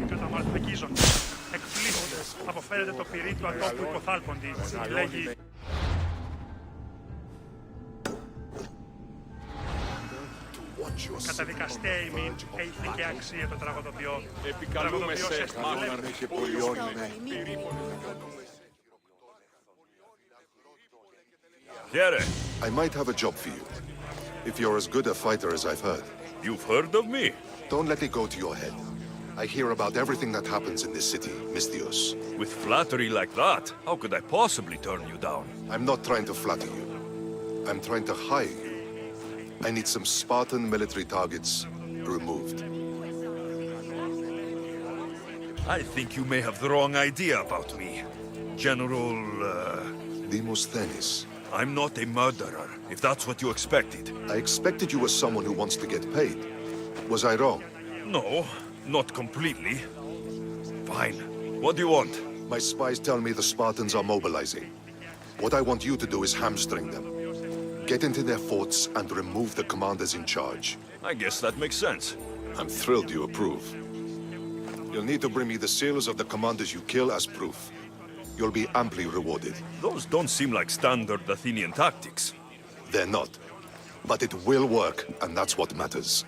Καταμαρθακίζονται. Εκπλήσονται. Αποφέρεται το πυρί του ατόπου υποθάλποντη. Λέγει... Καταδικαστέοι μην έχει και αξία το τραγωδοποιό. Επικαλούμε σε μάλλον και πολιών. Here, I might have a job for you. If you're as good a fighter as I've heard. you've heard of me? Don't let it go to your head. I hear about everything that happens in this city, Mystios. With flattery like that, how could I possibly turn you down? I'm not trying to flatter you. I'm trying to hire you. I need some Spartan military targets removed. I think you may have the wrong idea about me. General, Demosthenes. I'm not a murderer, if that's what you expected. I expected you were someone who wants to get paid. Was I wrong? No, not completely. Fine. What do you want? My spies tell me the Spartans are mobilizing. What I want you to do is hamstring them. Get into their forts and remove the commanders in charge. I guess that makes sense. I'm thrilled you approve. You'll need to bring me the seals of the commanders you kill as proof. You'll be amply rewarded. Those don't seem like standard Athenian tactics. They're not. But it will work, and that's what matters.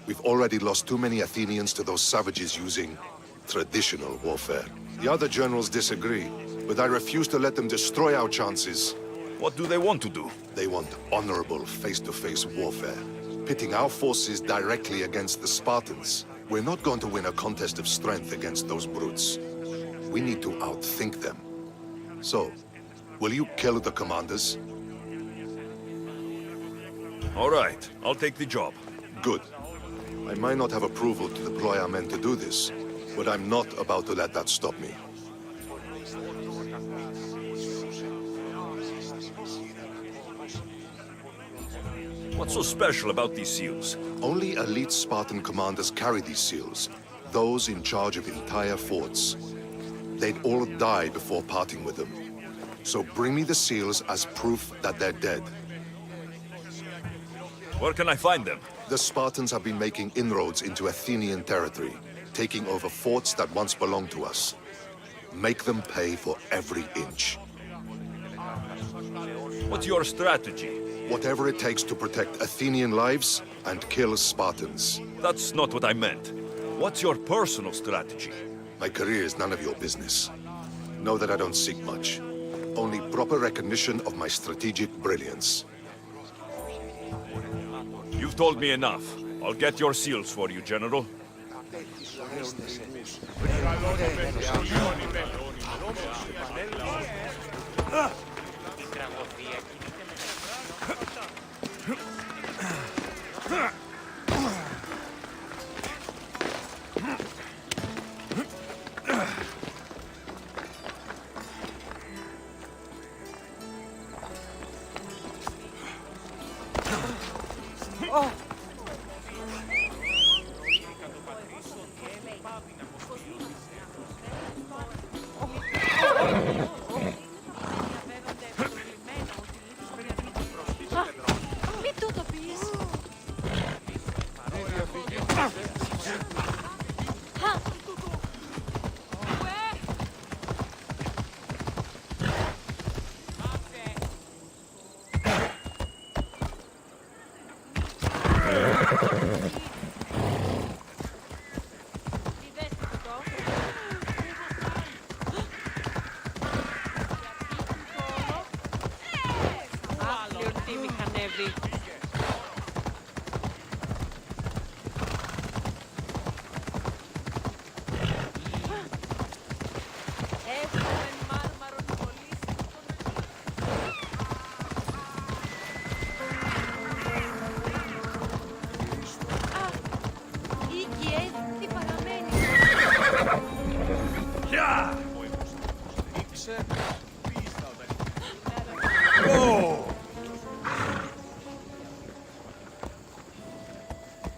We've already lost too many Athenians to those savages using traditional warfare. The other generals disagree, but I refuse to let them destroy our chances. What do they want to do? They want honorable face-to-face warfare, pitting our forces directly against the Spartans. We're not going to win a contest of strength against those brutes. We need to outthink them. So, will you kill the commanders? All right, I'll take the job. Good. I might not have approval to deploy our men to do this, but I'm not about to let that stop me. What's so special about these seals? Only elite Spartan commanders carry these seals, those in charge of entire forts. They'd all die before parting with them. So bring me the seals as proof that they're dead. Where can I find them? The Spartans have been making inroads into Athenian territory, taking over forts that once belonged to us. Make them pay for every inch. What's your strategy? Whatever it takes to protect Athenian lives and kill Spartans. That's not what I meant. What's your personal strategy? My career is none of your business. Know that I don't seek much. Only proper recognition of my strategic brilliance. You've told me enough. I'll get your seals for you, General.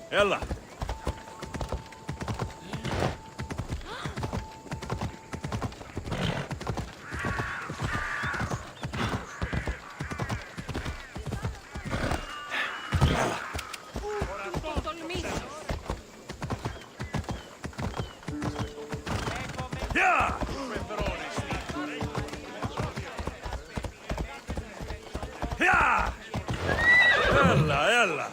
Έλα. Ella!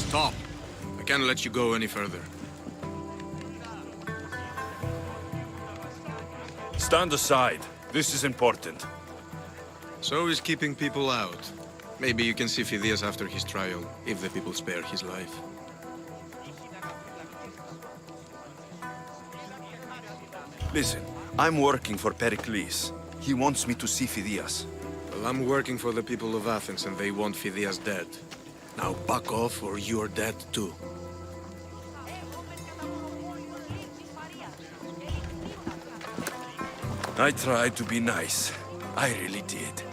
Stop. I can't let you go any further. Stand aside. This is important. So is keeping people out. Maybe you can see Phidias after his trial, if the people spare his life. Listen, I'm working for Pericles. He wants me to see Phidias. Well, I'm working for the people of Athens and they want Phidias dead. Now back off or you're dead too. I tried to be nice. I really did.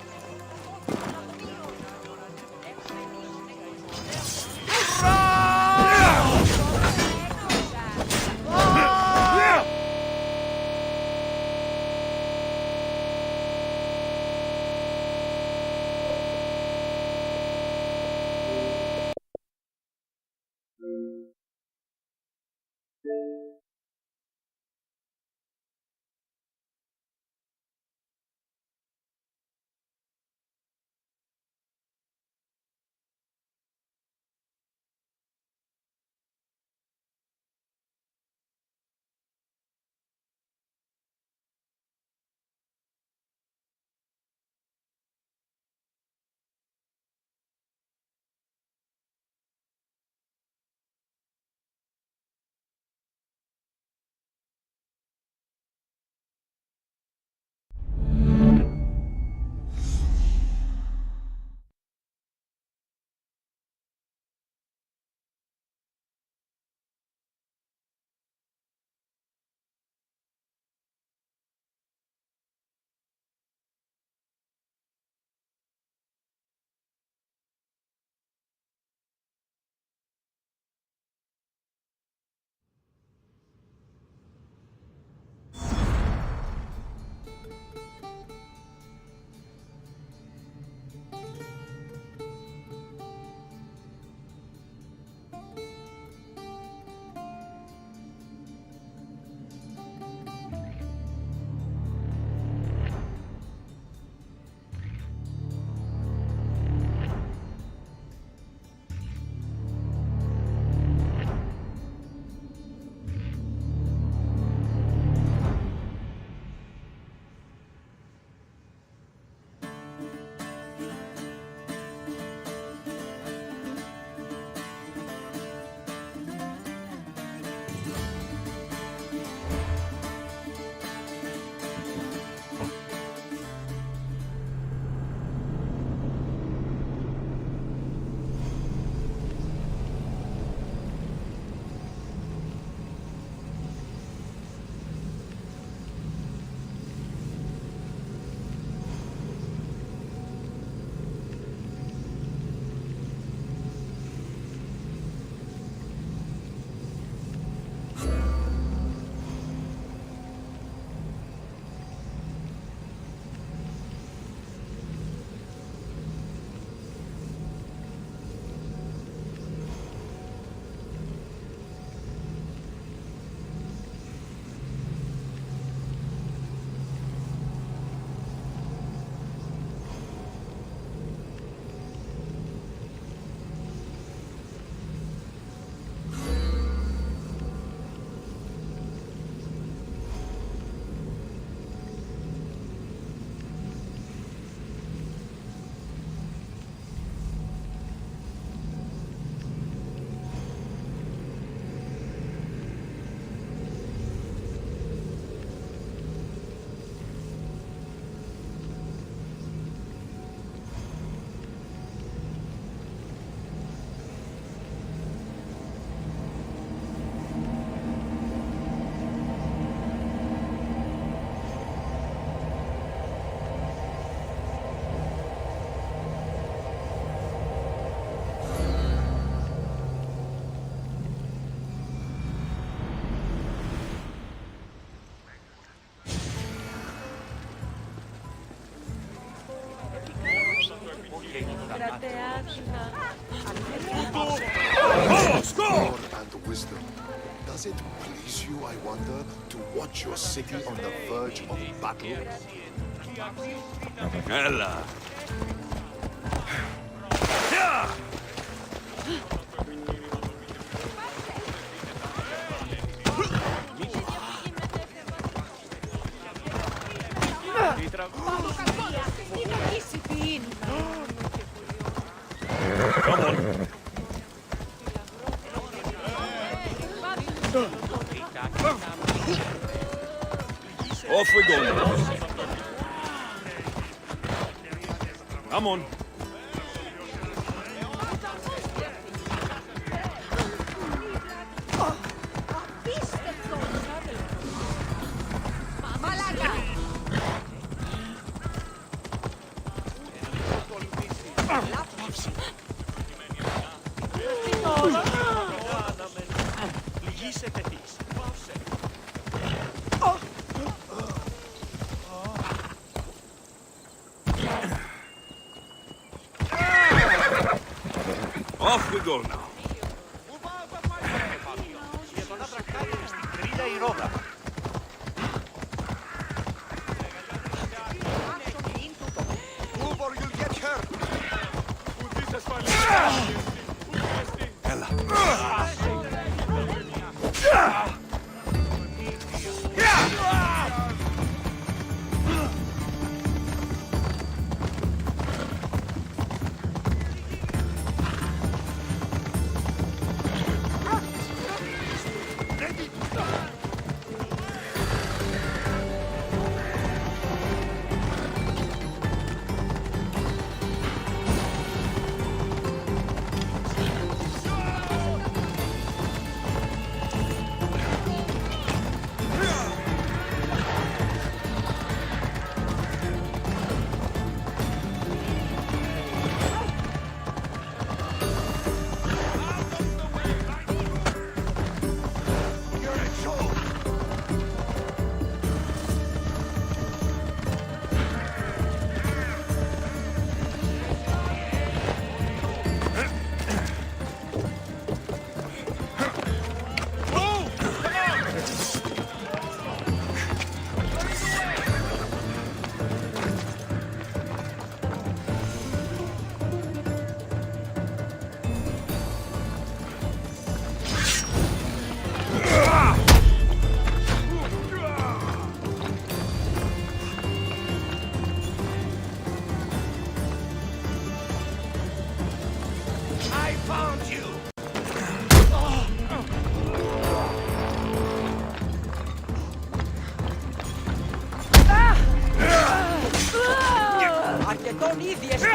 And wisdom. Does it please you, I wonder, to watch your city on the verge of battle? Έλα. Off we go now. Come on. Off we go now. Αρκετών ήδη εστί.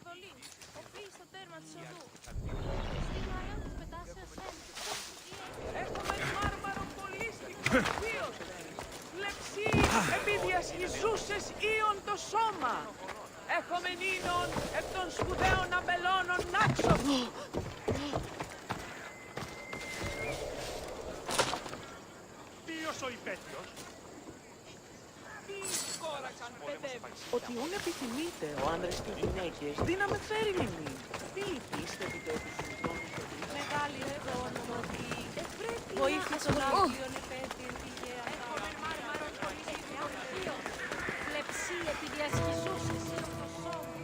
αποστολή. Οφείλει στο τέρμα της οδού. Στην μαγιά της πετάσεως Έχουμε μάρμαρο πολύ στιγμίως. Λεξί επιδιασχιζούσες ήον το σώμα. Έχουμε νίνον επ' των σπουδαίων αμπελώνων νάξων. Ποιος ο υπέτειος? Ότι ούν επιθυμείτε ο άνδρες και οι γυναίκες, δύναμε φέρει λιμήν. Τι πίστευτε ότι συζητώνει στο δίκτυο. μεγάλη χρονομοδή. Βοήθεια των Άγιων επέτειων πηγαία. Έχουμε μάρμαρο πολύ στιγμίως. Λεξί επιδιασχιζούσες ήον το σώμα.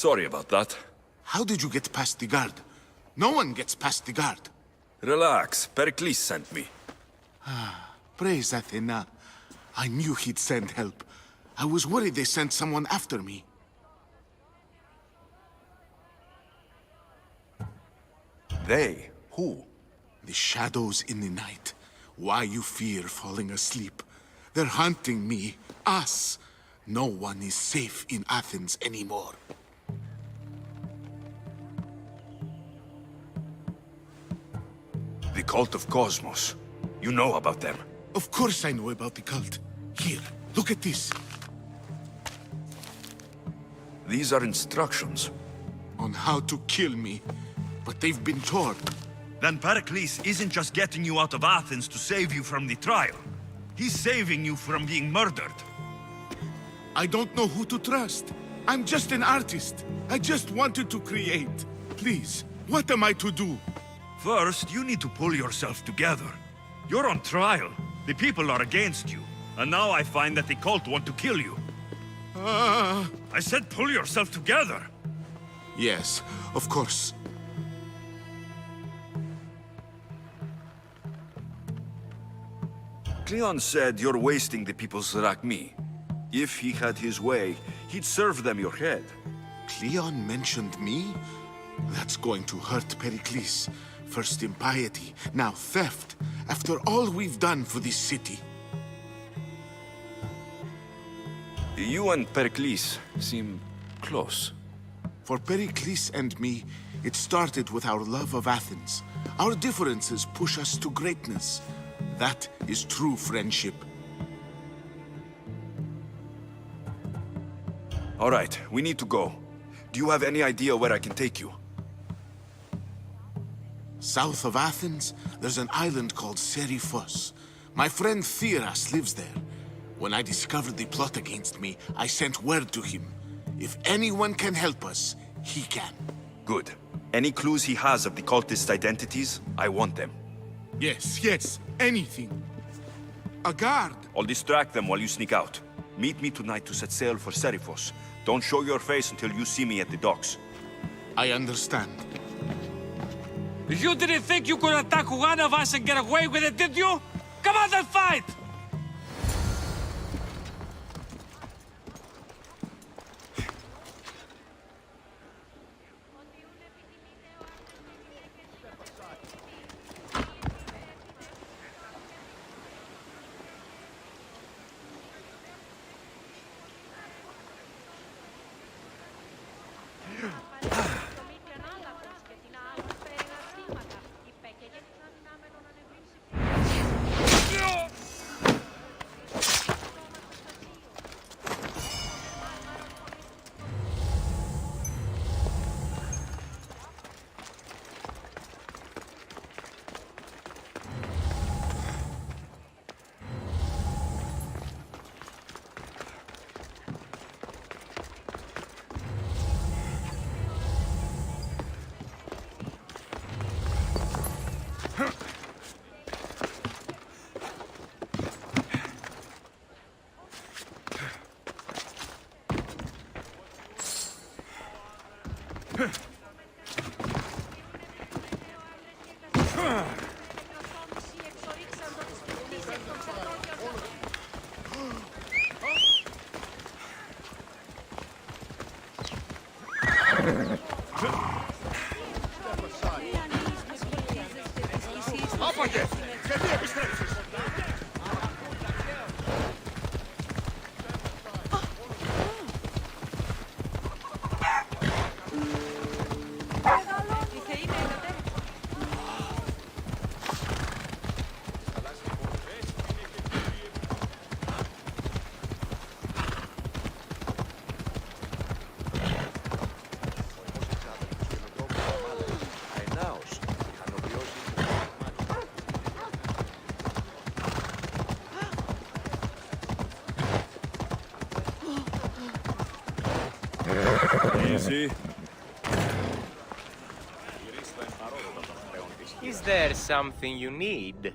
Sorry about that. How did you get past the guard? No one gets past the guard. Relax. Pericles sent me. Praise Athena. I knew he'd send help. I was worried they sent someone after me. They? Who? The shadows in the night. Why you fear falling asleep? They're hunting me. Us. No one is safe in Athens anymore. The cult of Cosmos. You know about them. Of course I know about the cult. Here, look at this. These are instructions. On how to kill me. But they've been torn. Then Pericles isn't just getting you out of Athens to save you from the trial. He's saving you from being murdered. I don't know who to trust. I'm just an artist. I just wanted to create. Please, what am I to do? First, you need to pull yourself together. You're on trial. The people are against you. And now I find that the cult want to kill you. I said pull yourself together. Yes, of course. Cleon said you're wasting the people's Zrakmi. If he had his way, he'd serve them your head. Cleon mentioned me? That's going to hurt Pericles. First impiety, now theft. After all we've done for this city. You and Pericles seem close. For Pericles and me, it started with our love of Athens. Our differences push us to greatness. That is true friendship. All right, we need to go. Do you have any idea where I can take you? South of Athens, there's an island called Seriphos. My friend Theras lives there. When I discovered the plot against me, I sent word to him. If anyone can help us, he can. Good. Any clues he has of the cultist identities, I want them. Yes, anything. A guard! I'll distract them while you sneak out. Meet me tonight to set sail for Seriphos. Don't show your face until you see me at the docks. I understand. You didn't think you could attack one of us and get away with it, did you? Come on and fight! Άπαγε! Γιατί επιστρέψεις! Easy. Is there something you need?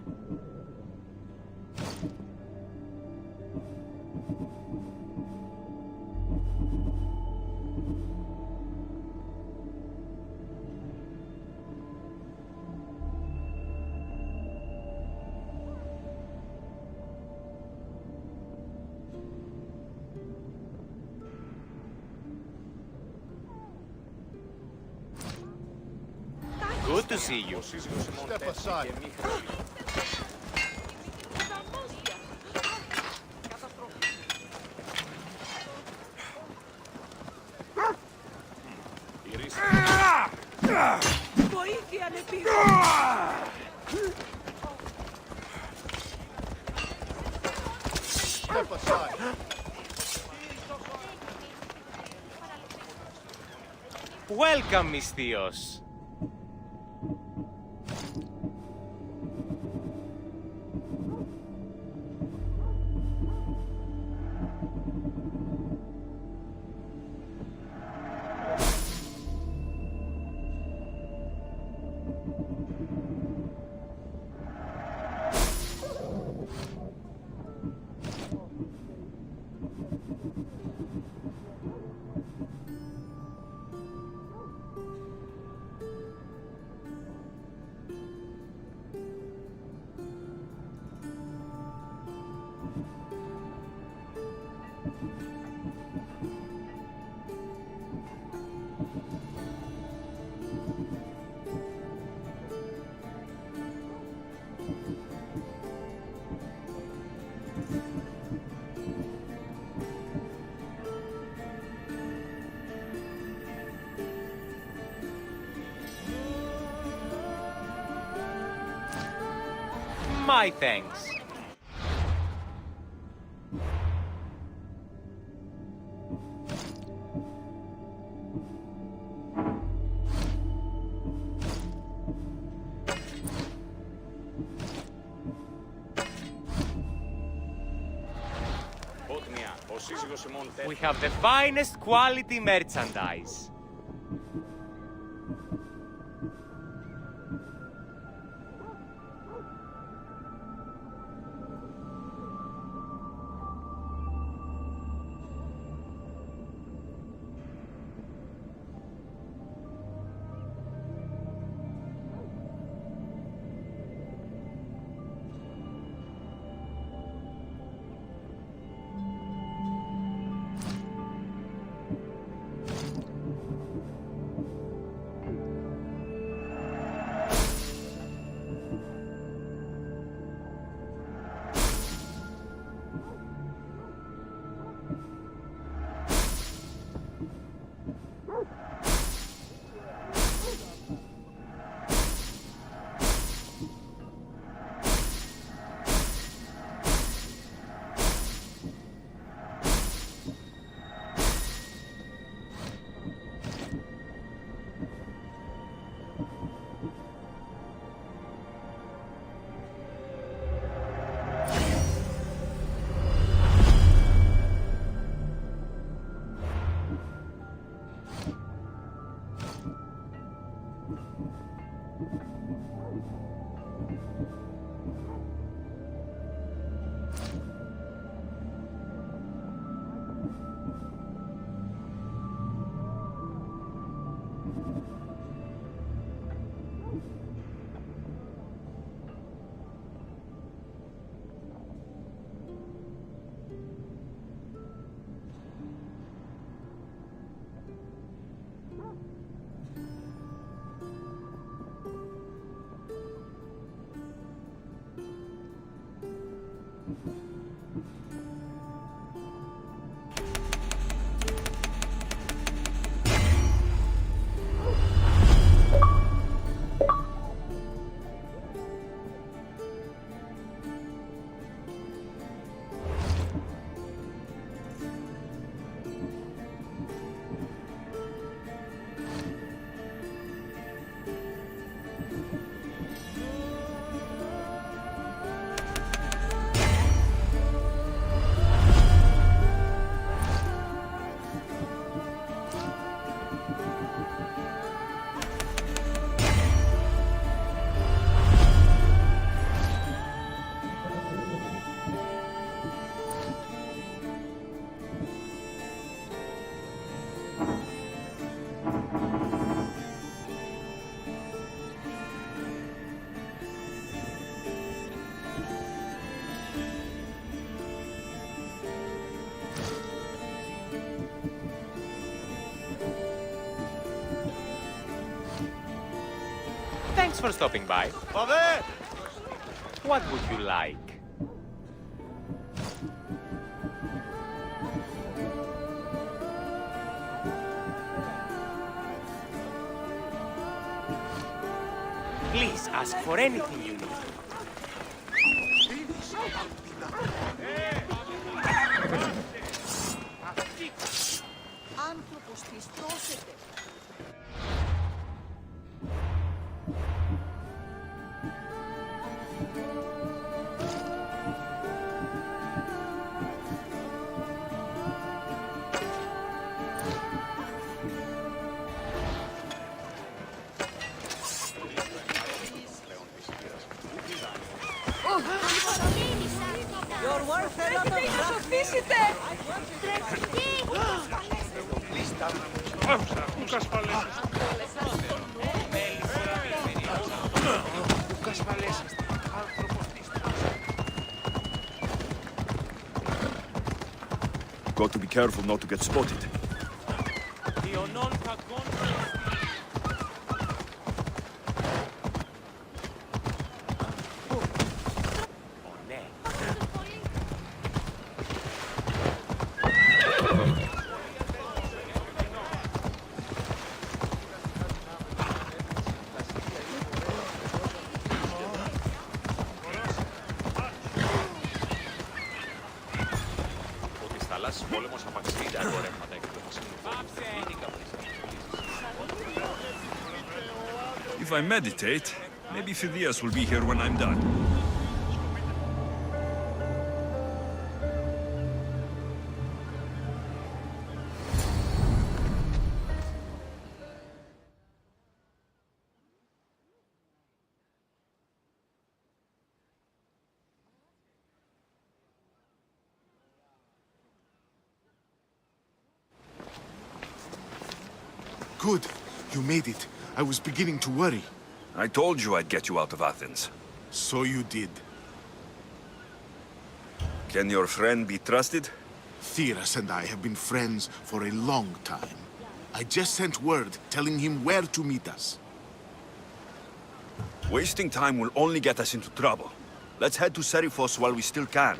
Good to see you. Step aside. Βοήθεια, ανεπίθεση! Step aside. Welcome, Misthios. My thanks. We have the finest quality merchandise. Thanks for stopping by. What would you like? Please ask for anything you need. Άνθρωπος της τρώσετε. You're worth a lot of Άκουσα, ούκ ασφαλέσαστε. Ούκ ασφαλέσαστε. Άνθρωπος της Got to be careful not to get spotted. If I meditate, maybe Phidias will be here when I'm done. Good. You made it. I was beginning to worry. I told you I'd get you out of Athens. So you did. Can your friend be trusted? Theras and I have been friends for a long time. I just sent word telling him where to meet us. Wasting time will only get us into trouble. Let's head to Seriphos while we still can.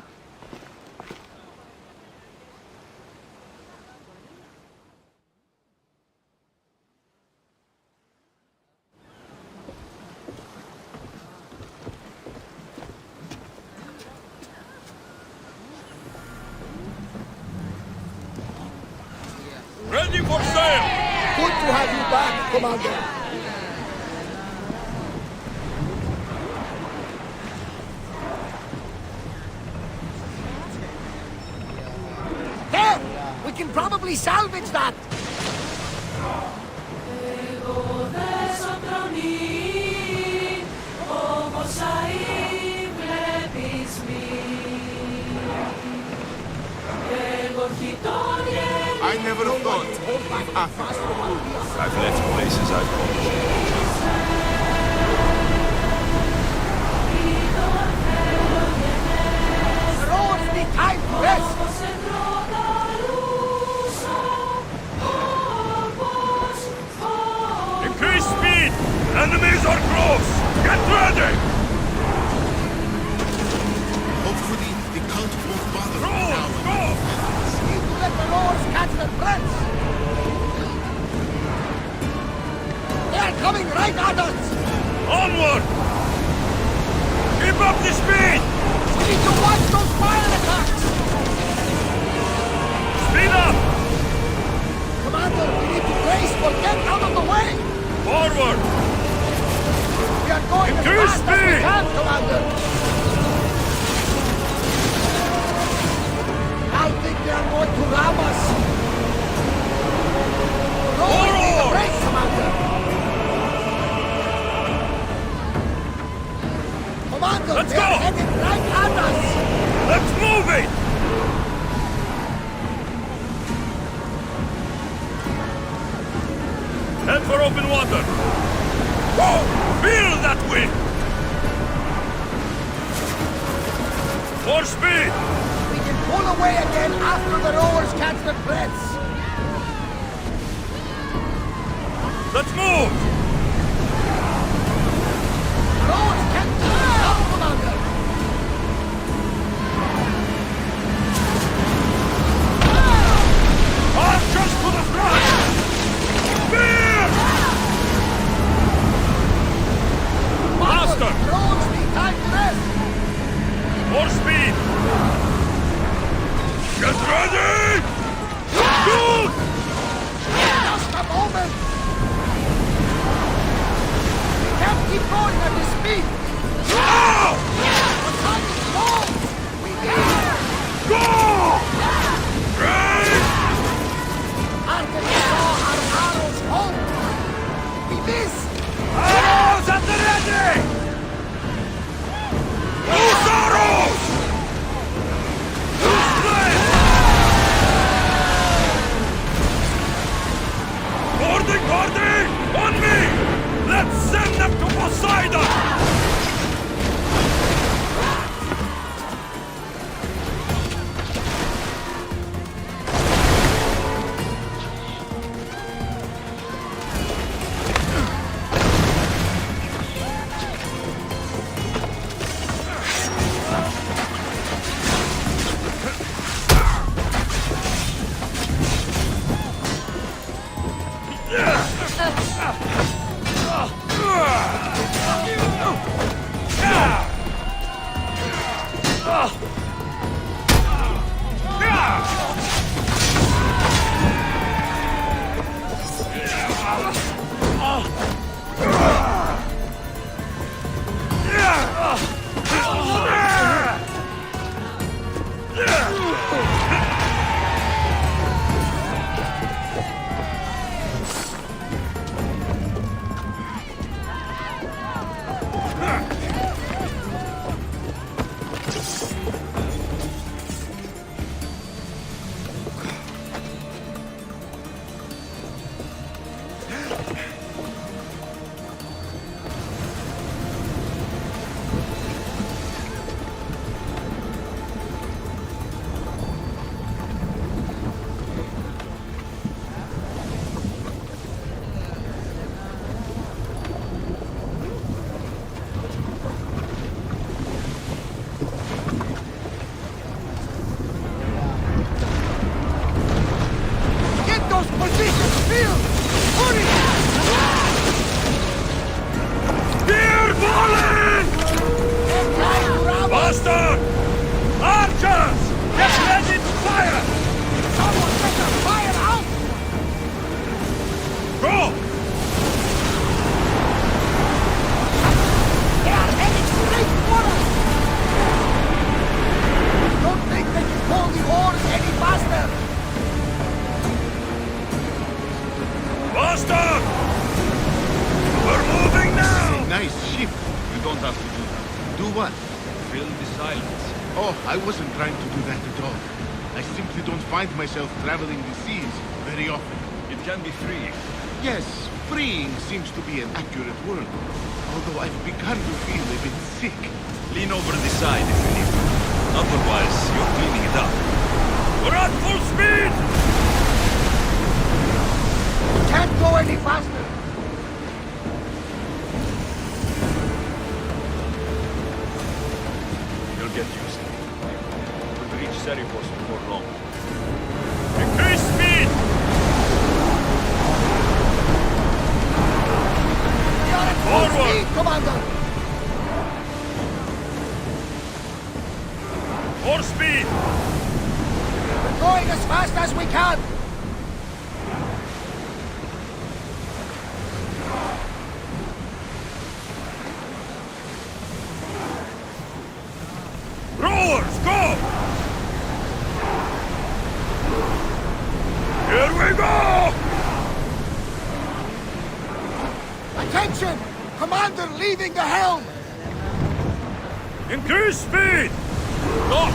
Ready for sail! Good to have you back, Commander. There! We can probably salvage that! I never thought of Athens. I've left places I've gone. Roads need time to rest! Increase speed! Enemies are close! Get ready! Hopefully, the Count won't bother me Roll! now. Go! Need to let the roars catch their breaths! They are coming right at us! Onward! Keep up the speed! We need to watch those fire attacks! Speed up! Commander, we need to brace or get out of the way! Forward! We are going Increase as fast as we speed! can, Commander! I think they are going to ram us! No, we need a break, Commander! Commander, Let's they are go! heading right at us! Let's move it! Head for open water! Whoa! Feel that wind! More speed! We can pull away again after the rowers catch their breaths! Let's move! Myself traveling the seas very often. It can be freeing. Yes, freeing seems to be an accurate word. Although I've begun to feel a bit sick. Lean over the side if you need to. Otherwise, you're cleaning it up. We're at full speed! Can't go any faster. You'll get used to it. We'll reach Serifos before long. Increase speed! We are at full Forward! speed, Commander. More speed! We're going as fast as we can. Rowers, go! Here we go! Attention! Commander leaving the helm! Increase speed! Lock!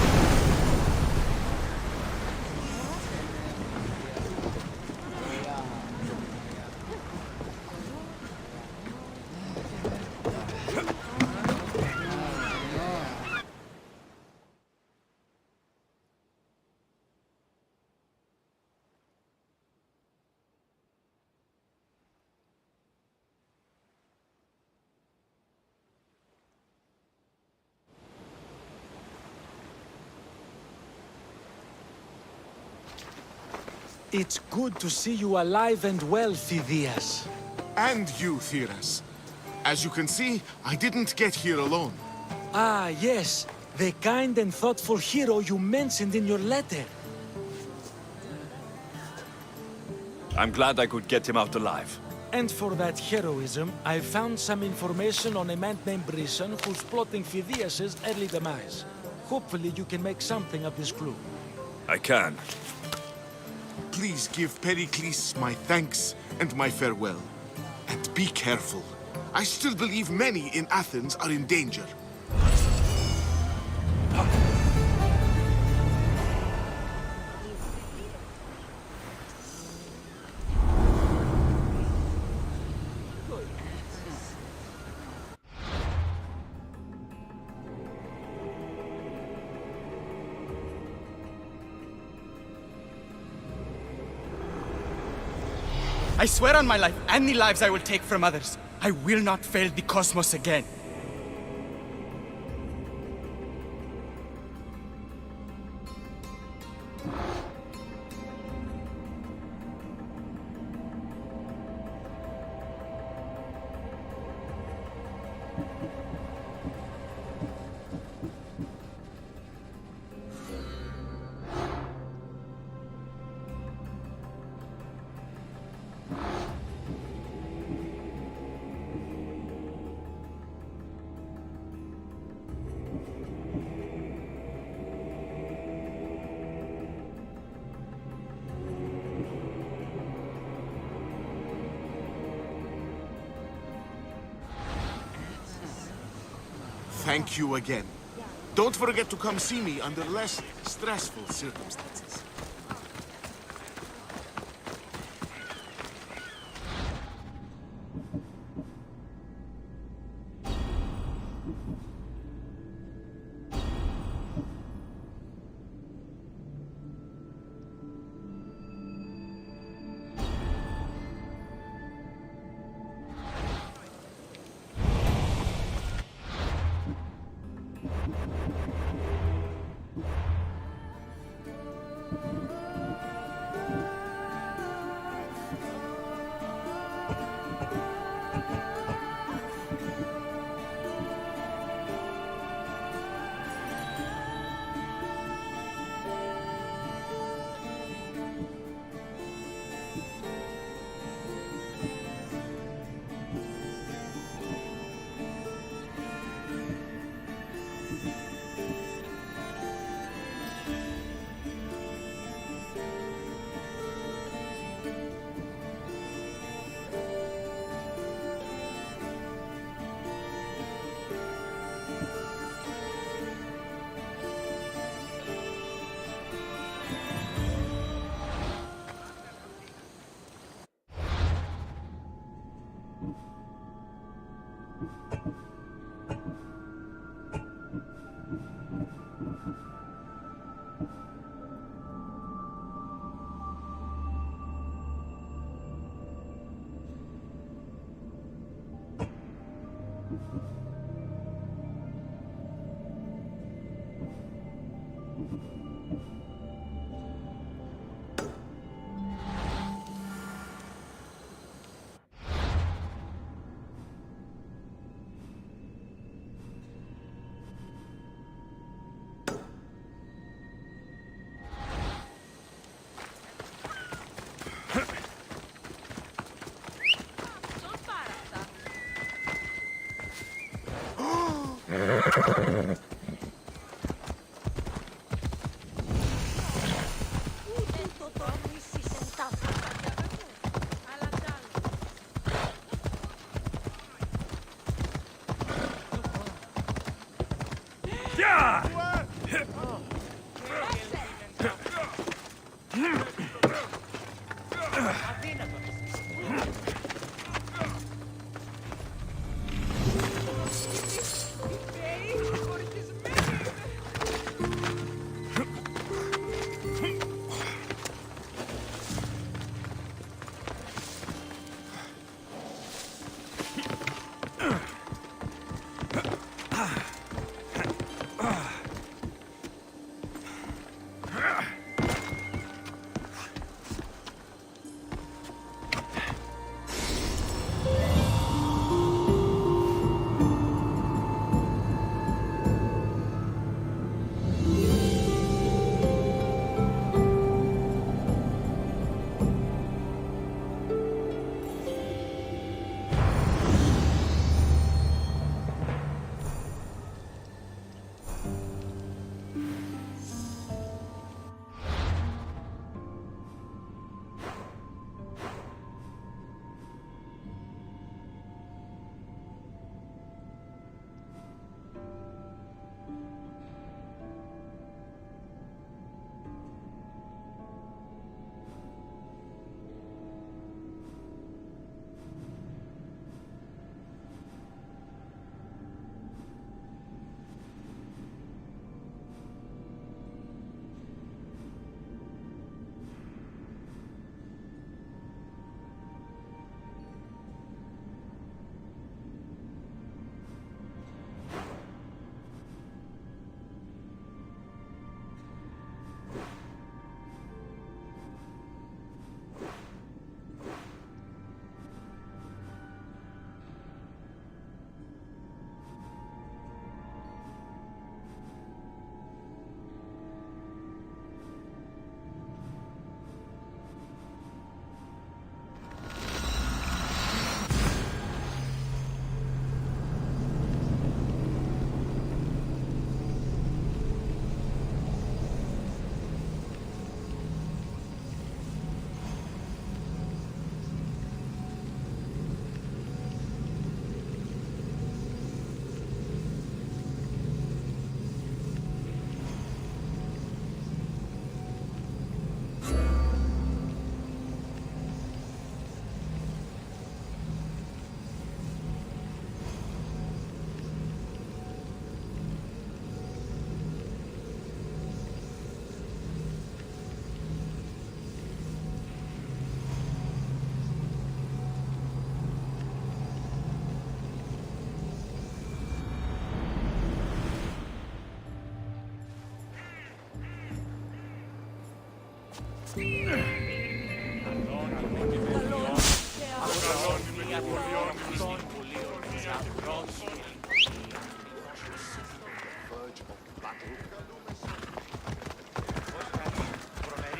It's good to see you alive and well, Phidias. And you, Theras. As you can see, I didn't get here alone. Ah, yes. The kind and thoughtful hero you mentioned in your letter. I'm glad I could get him out alive. And for that heroism, I found some information on a man named Brisson who's plotting Phidias' early demise. Hopefully you can make something of this clue. I can. Please give Pericles my thanks and my farewell. And be careful. I still believe many in Athens are in danger. I swear on my life, and the lives I will take from others, I will not fail the cosmos again. Thank you again. Don't forget to come see me under less stressful circumstances.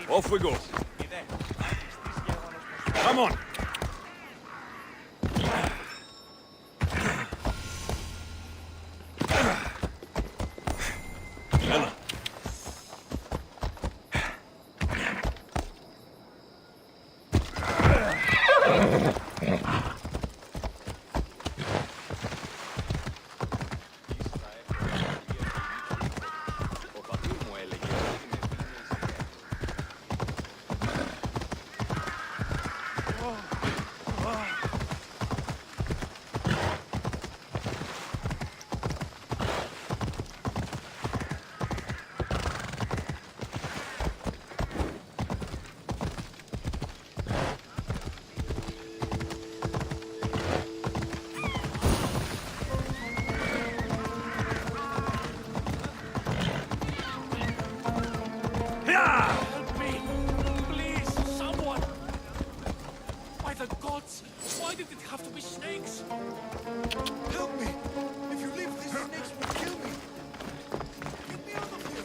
Off we go. Come on. Help me! Please, someone! By the gods, why did it have to be snakes? Help me! If you leave, these snakes will kill me! Get me out of here!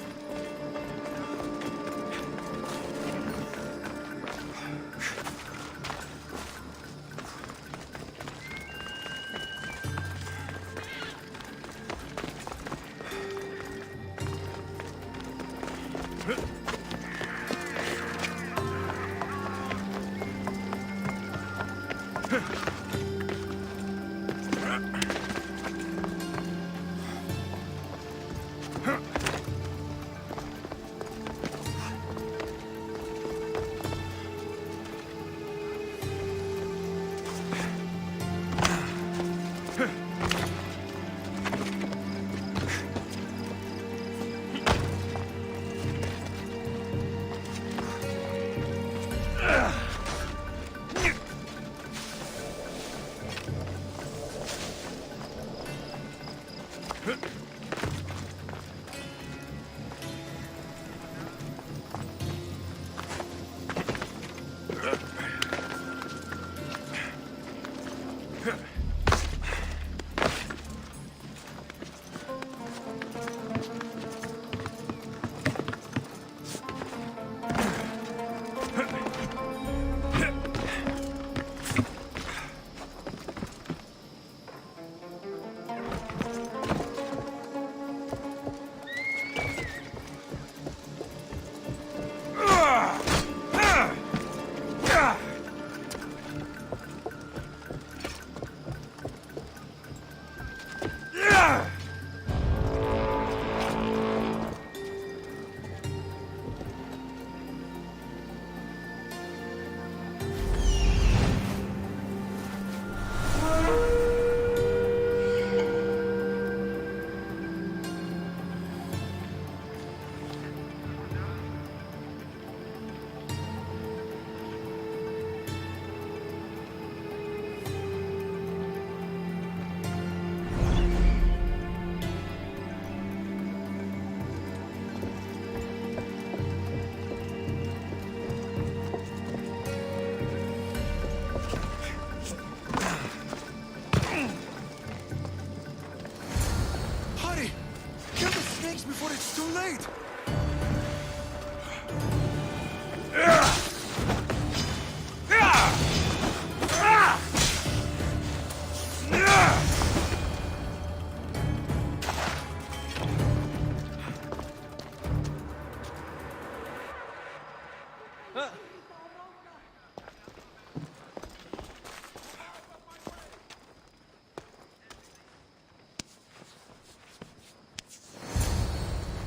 Before it's too late!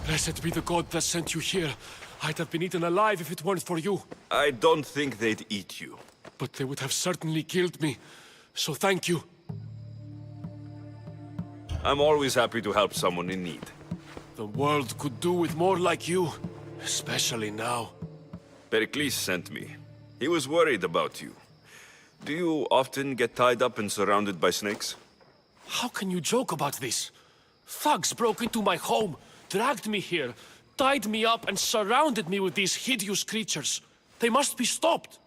Blessed be the god that sent you here. I'd have been eaten alive if it weren't for you. I don't think they'd eat you. But they would have certainly killed me. So thank you. I'm always happy to help someone in need. The world could do with more like you. Especially now. Pericles sent me. He was worried about you. Do you often get tied up and surrounded by snakes? How can you joke about this? Thugs broke into my home, dragged me here, tied me up and surrounded me with these hideous creatures. They must be stopped.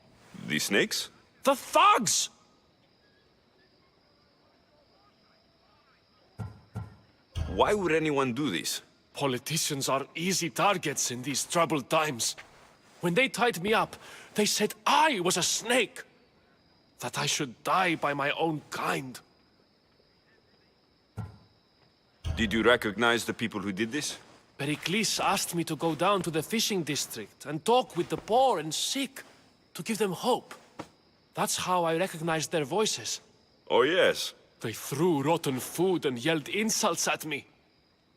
The snakes? The thugs! Why would anyone do this? Politicians are easy targets in these troubled times. When they tied me up, they said I was a snake. That I should die by my own kind. Did you recognize the people who did this? Pericles asked me to go down to the fishing district and talk with the poor and sick, to give them hope. That's how I recognized their voices. Oh, yes. They threw rotten food and yelled insults at me.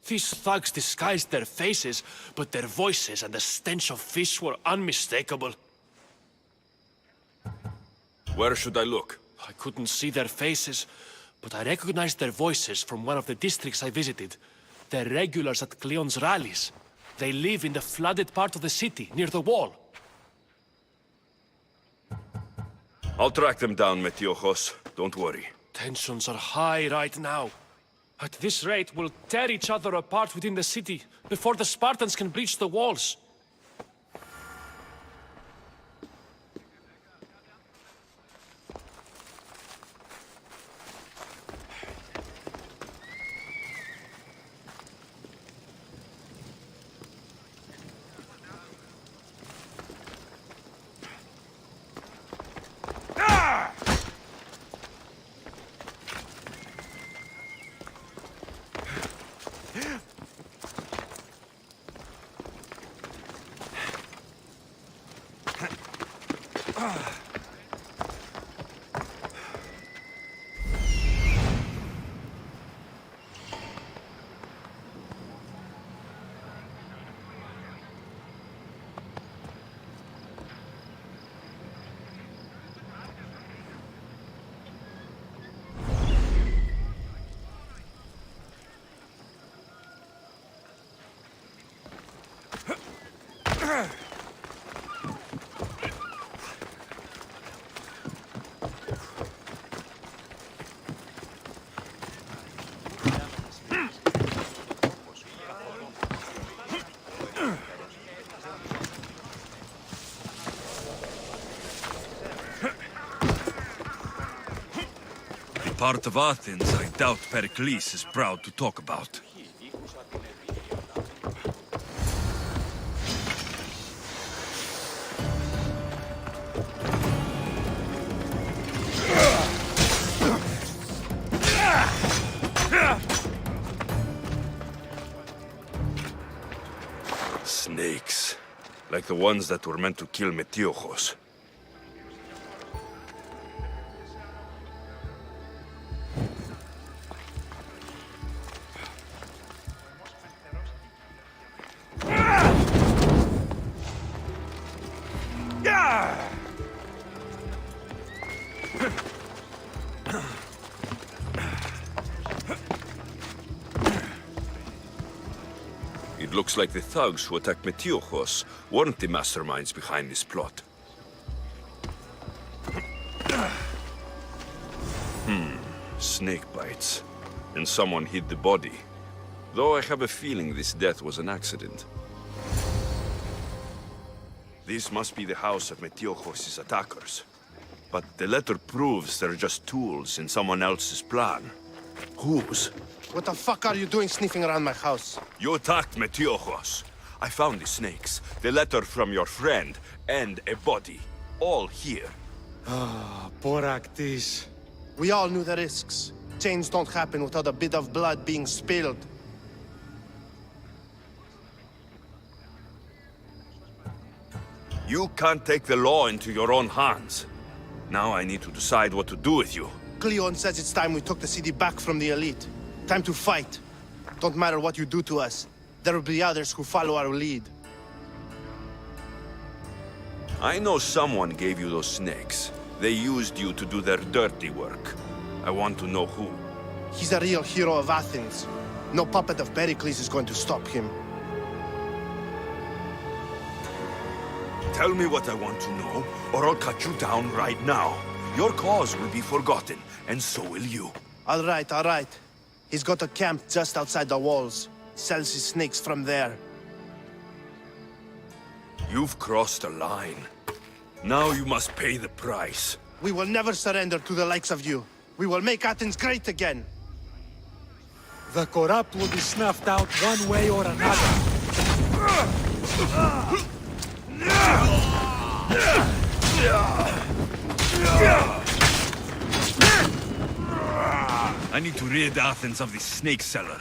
These thugs disguised their faces, but their voices and the stench of fish were unmistakable. Where should I look? I couldn't see their faces, but I recognized their voices from one of the districts I visited. They're regulars at Cleon's rallies. They live in the flooded part of the city, near the wall. I'll track them down, Metiojos. Don't worry. Tensions are high right now. At this rate, we'll tear each other apart within the city before the Spartans can breach the walls. Part of Athens I doubt Pericles is proud to talk about. Snakes. Like the ones that were meant to kill Metiojos. It looks like the thugs who attacked Metiojos weren't the masterminds behind this plot. Snake bites. And someone hid the body. Though I have a feeling this death was an accident. This must be the house of Metiojos' attackers. But the letter proves they're just tools in someone else's plan. Whose? What the fuck are you doing sniffing around my house? You attacked Metiojos. I found the snakes, the letter from your friend, and a body. All here. Ah, poor Actis. We all knew the risks. Change don't happen without a bit of blood being spilled. You can't take the law into your own hands. Now I need to decide what to do with you. Cleon says it's time we took the city back from the elite. Time to fight. Don't matter what you do to us. There will be others who follow our lead. I know someone gave you those snakes. They used you to do their dirty work. I want to know who. He's a real hero of Athens. No puppet of Pericles is going to stop him. Tell me what I want to know, or I'll cut you down right now. Your cause will be forgotten, and so will you. All right, all right. He's got a camp just outside the walls. Sells his snakes from there. You've crossed a line. Now you must pay the price. We will never surrender to the likes of you. We will make Athens great again. The corrupt will be snuffed out one way or another. I need to rid Athens of this snake seller.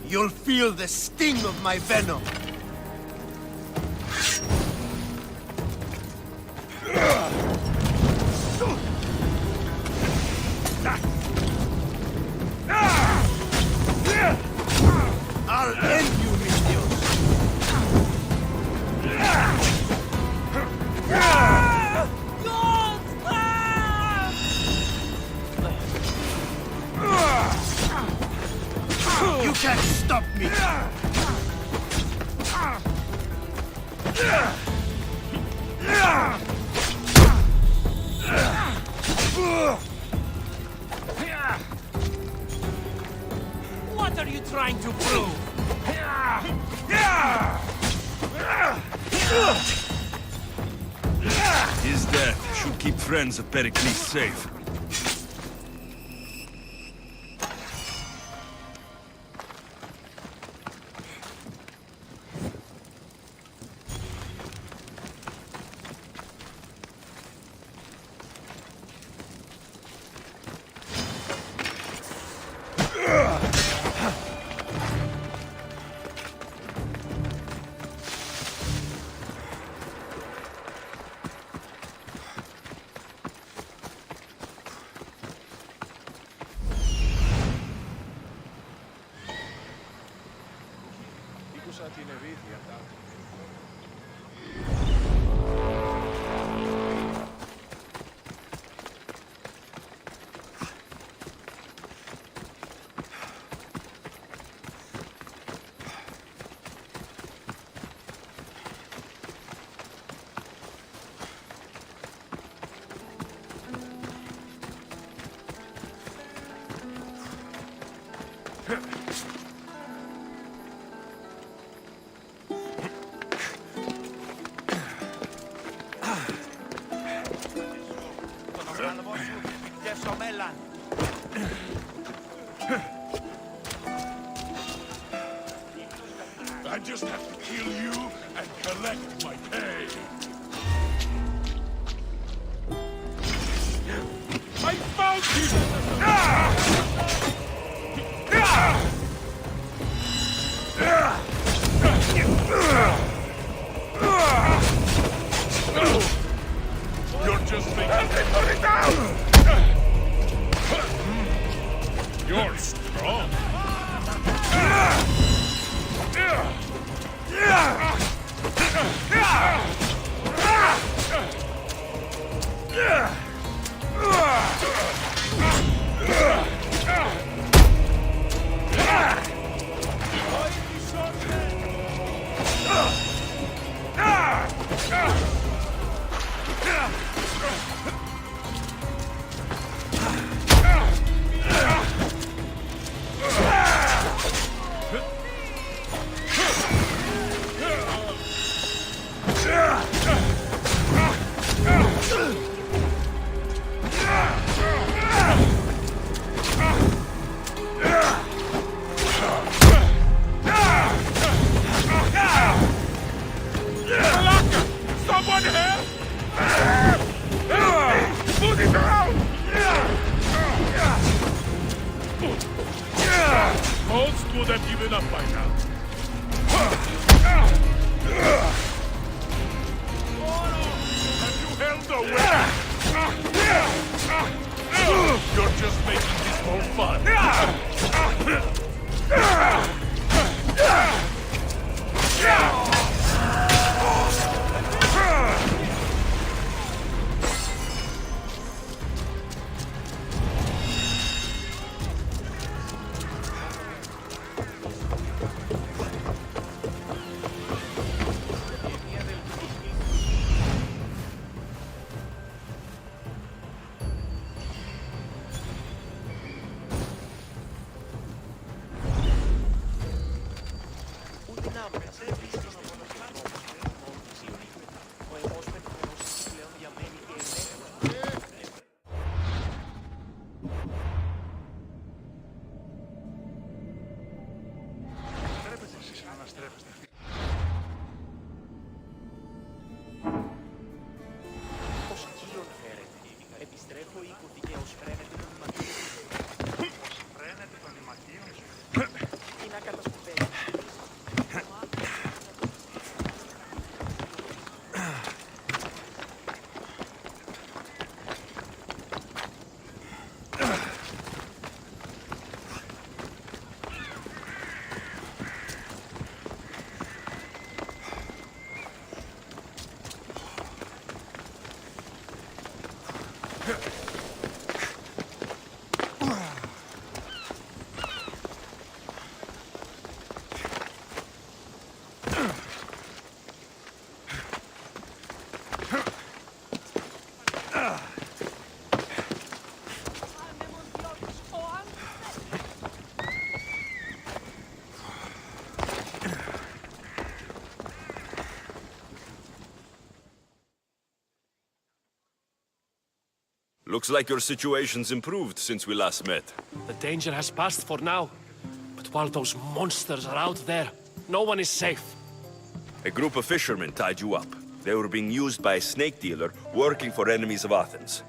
You'll feel the sting of my venom. I'll end you, Minions. You can't stop me! What are you trying to prove? His death should keep friends of Pericles safe. I just have to kill you and collect my pay. I found him! You're just thinking... Put it down! You're strong. Yeah! Most would have given up by now. Have you held the weapon? You're just making this more fun. Looks like your situation's improved since we last met. The danger has passed for now. But while those monsters are out there, no one is safe. A group of fishermen tied you up. They were being used by a snake dealer working for enemies of Athens.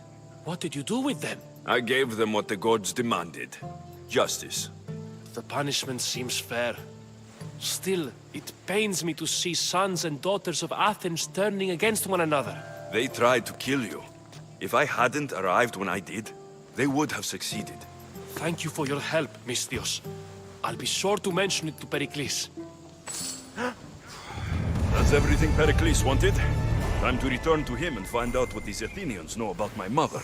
What did you do with them? I gave them what the gods demanded. Justice. The punishment seems fair. Still, it pains me to see sons and daughters of Athens turning against one another. They tried to kill you. If I hadn't arrived when I did, they would have succeeded. Thank you for your help, Misthios. I'll be sure to mention it to Pericles. That's everything Pericles wanted. Time to return to him and find out what these Athenians know about my mother.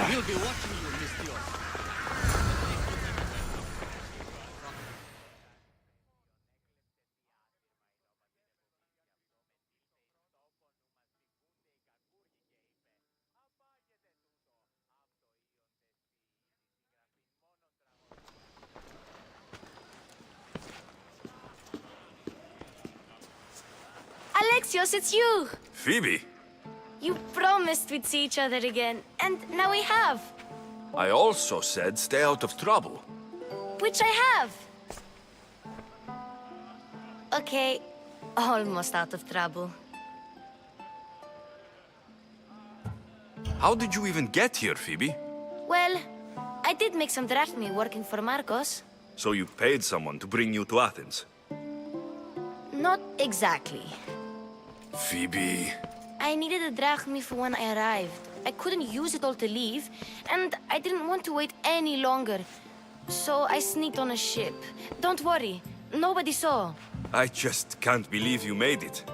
We'll be watching you, Misthios. Alexios, it's you! Phoebe! You promised we'd see each other again, and now we have. I also said stay out of trouble. Which I have. Okay, almost out of trouble. How did you even get here, Phoebe? Well, I did make some drachmi working for Marcos. So you paid someone to bring you to Athens? Not exactly. Phoebe... I needed a drachmi for when I arrived. I couldn't use it all to leave, and I didn't want to wait any longer. So I sneaked on a ship. Don't worry, nobody saw. I just can't believe you made it.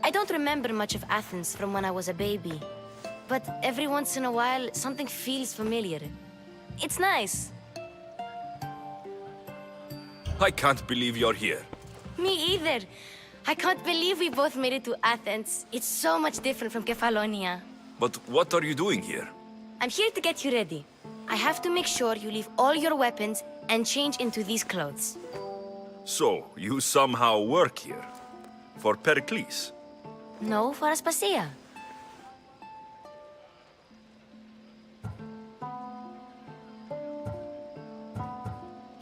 I don't remember much of Athens from when I was a baby. But every once in a while, something feels familiar. It's nice. I can't believe you're here. Me either. I can't believe we both made it to Athens. It's so much different from Kefalonia. But what are you doing here? I'm here to get you ready. I have to make sure you leave all your weapons and change into these clothes. So, you somehow work here? For Pericles? No, for Aspasia.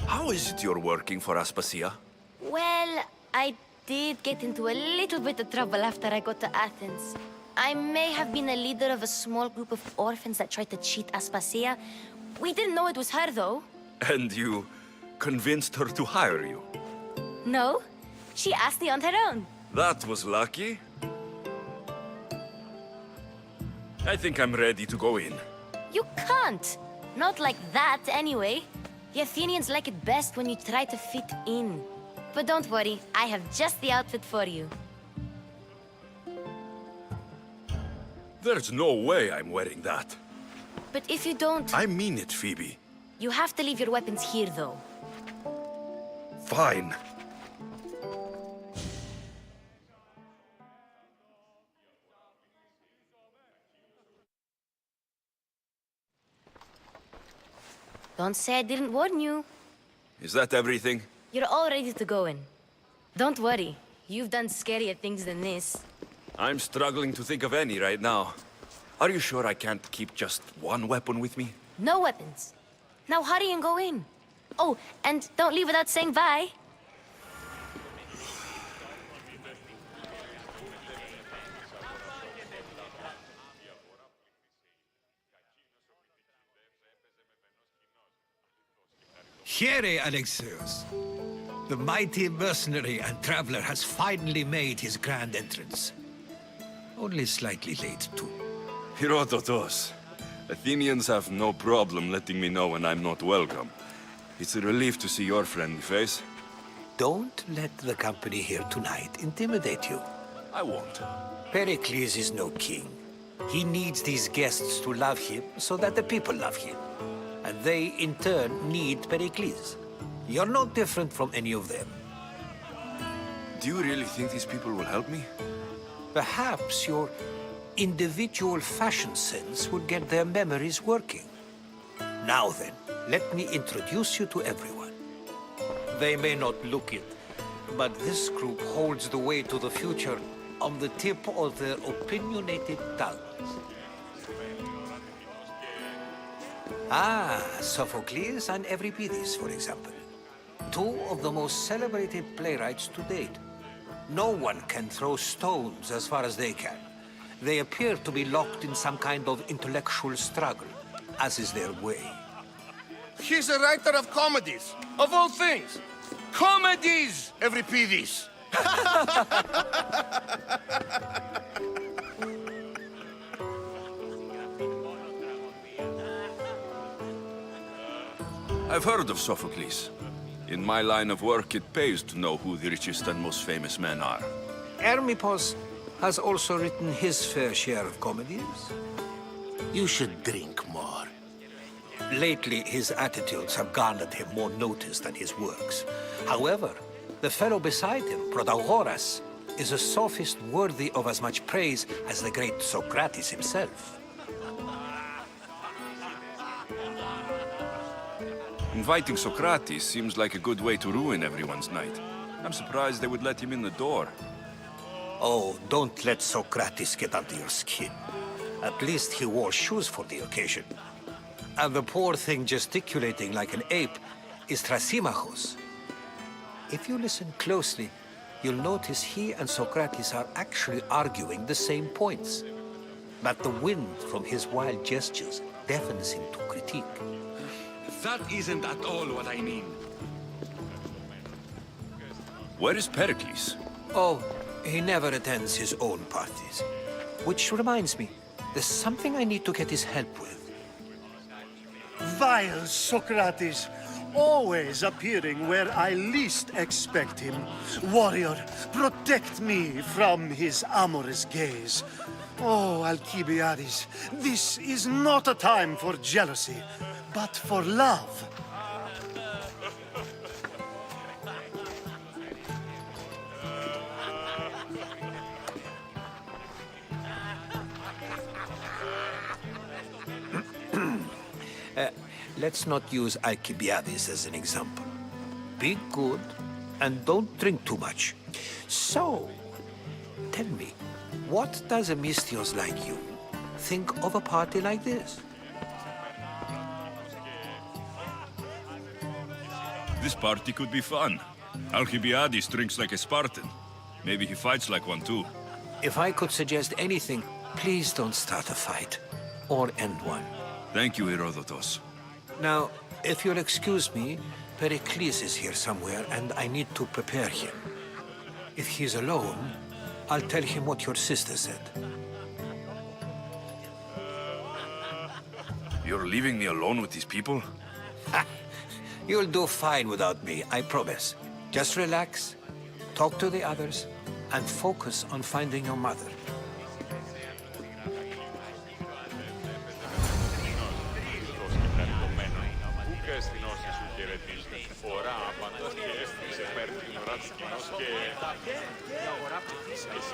How is it you're working for Aspasia? Well, I did get into a little bit of trouble after I got to Athens. I may have been a leader of a small group of orphans that tried to cheat Aspasia. We didn't know it was her, though. And you convinced her to hire you? No, she asked me on her own. That was lucky. I think I'm ready to go in. You can't. Not like that, anyway. The Athenians like it best when you try to fit in. But don't worry, I have just the outfit for you. There's no way I'm wearing that. But if you don't... I mean it, Phoebe. You have to leave your weapons here, though. Fine. Don't say I didn't warn you. Is that everything? You're all ready to go in. Don't worry. You've done scarier things than this. I'm struggling to think of any right now. Are you sure I can't keep just one weapon with me? No weapons. Now hurry and go in. Oh, and don't leave without saying bye. Here, Alexios. The mighty mercenary and traveler has finally made his grand entrance. Only slightly late, too. Herodotos. Athenians have no problem letting me know when I'm not welcome. It's a relief to see your friendly face. Don't let the company here tonight intimidate you. I won't. Pericles is no king. He needs these guests to love him so that the people love him. And they, in turn, need Pericles. You're no different from any of them. Do you really think these people will help me? Perhaps your individual fashion sense would get their memories working. Now then, let me introduce you to everyone. They may not look it, but this group holds the way to the future on the tip of their opinionated tongues. Ah, Sophocles and Euripides, for example. Two of the most celebrated playwrights to date. No one can throw stones as far as they can. They appear to be locked in some kind of intellectual struggle, as is their way. He's a writer of comedies, of all things. Comedies, Euripides. I've heard of Sophocles. In my line of work, it pays to know who the richest and most famous men are. Hermippos has also written his fair share of comedies. You should drink more. Lately, his attitudes have garnered him more notice than his works. However, the fellow beside him, Protagoras, is a sophist worthy of as much praise as the great Socrates himself. Inviting Socrates seems like a good way to ruin everyone's night. I'm surprised they would let him in the door. Oh, don't let Socrates get under your skin. At least he wore shoes for the occasion. And the poor thing gesticulating like an ape is Thrasymachos. If you listen closely, you'll notice he and Socrates are actually arguing the same points. But the wind from his wild gestures deafens him to critique. That isn't at all what I mean. Where is Pericles? Oh, he never attends his own parties. Which reminds me, there's something I need to get his help with. Vile Socrates, always appearing where I least expect him. Warrior, protect me from his amorous gaze. Oh, Alcibiades, this is not a time for jealousy, but for love. Let's not use Alcibiades as an example. Be good and don't drink too much. So, tell me, what does a Mystios like you think of a party like this? This party could be fun. Alcibiades drinks like a Spartan. Maybe he fights like one too. If I could suggest anything, please don't start a fight or end one. Thank you, Herodotus. Now, if you'll excuse me, Pericles is here somewhere and I need to prepare him. If he's alone, I'll tell him what your sister said. You're leaving me alone with these people? You'll do fine without me, I promise. Just relax, talk to the others, and focus on finding your mother.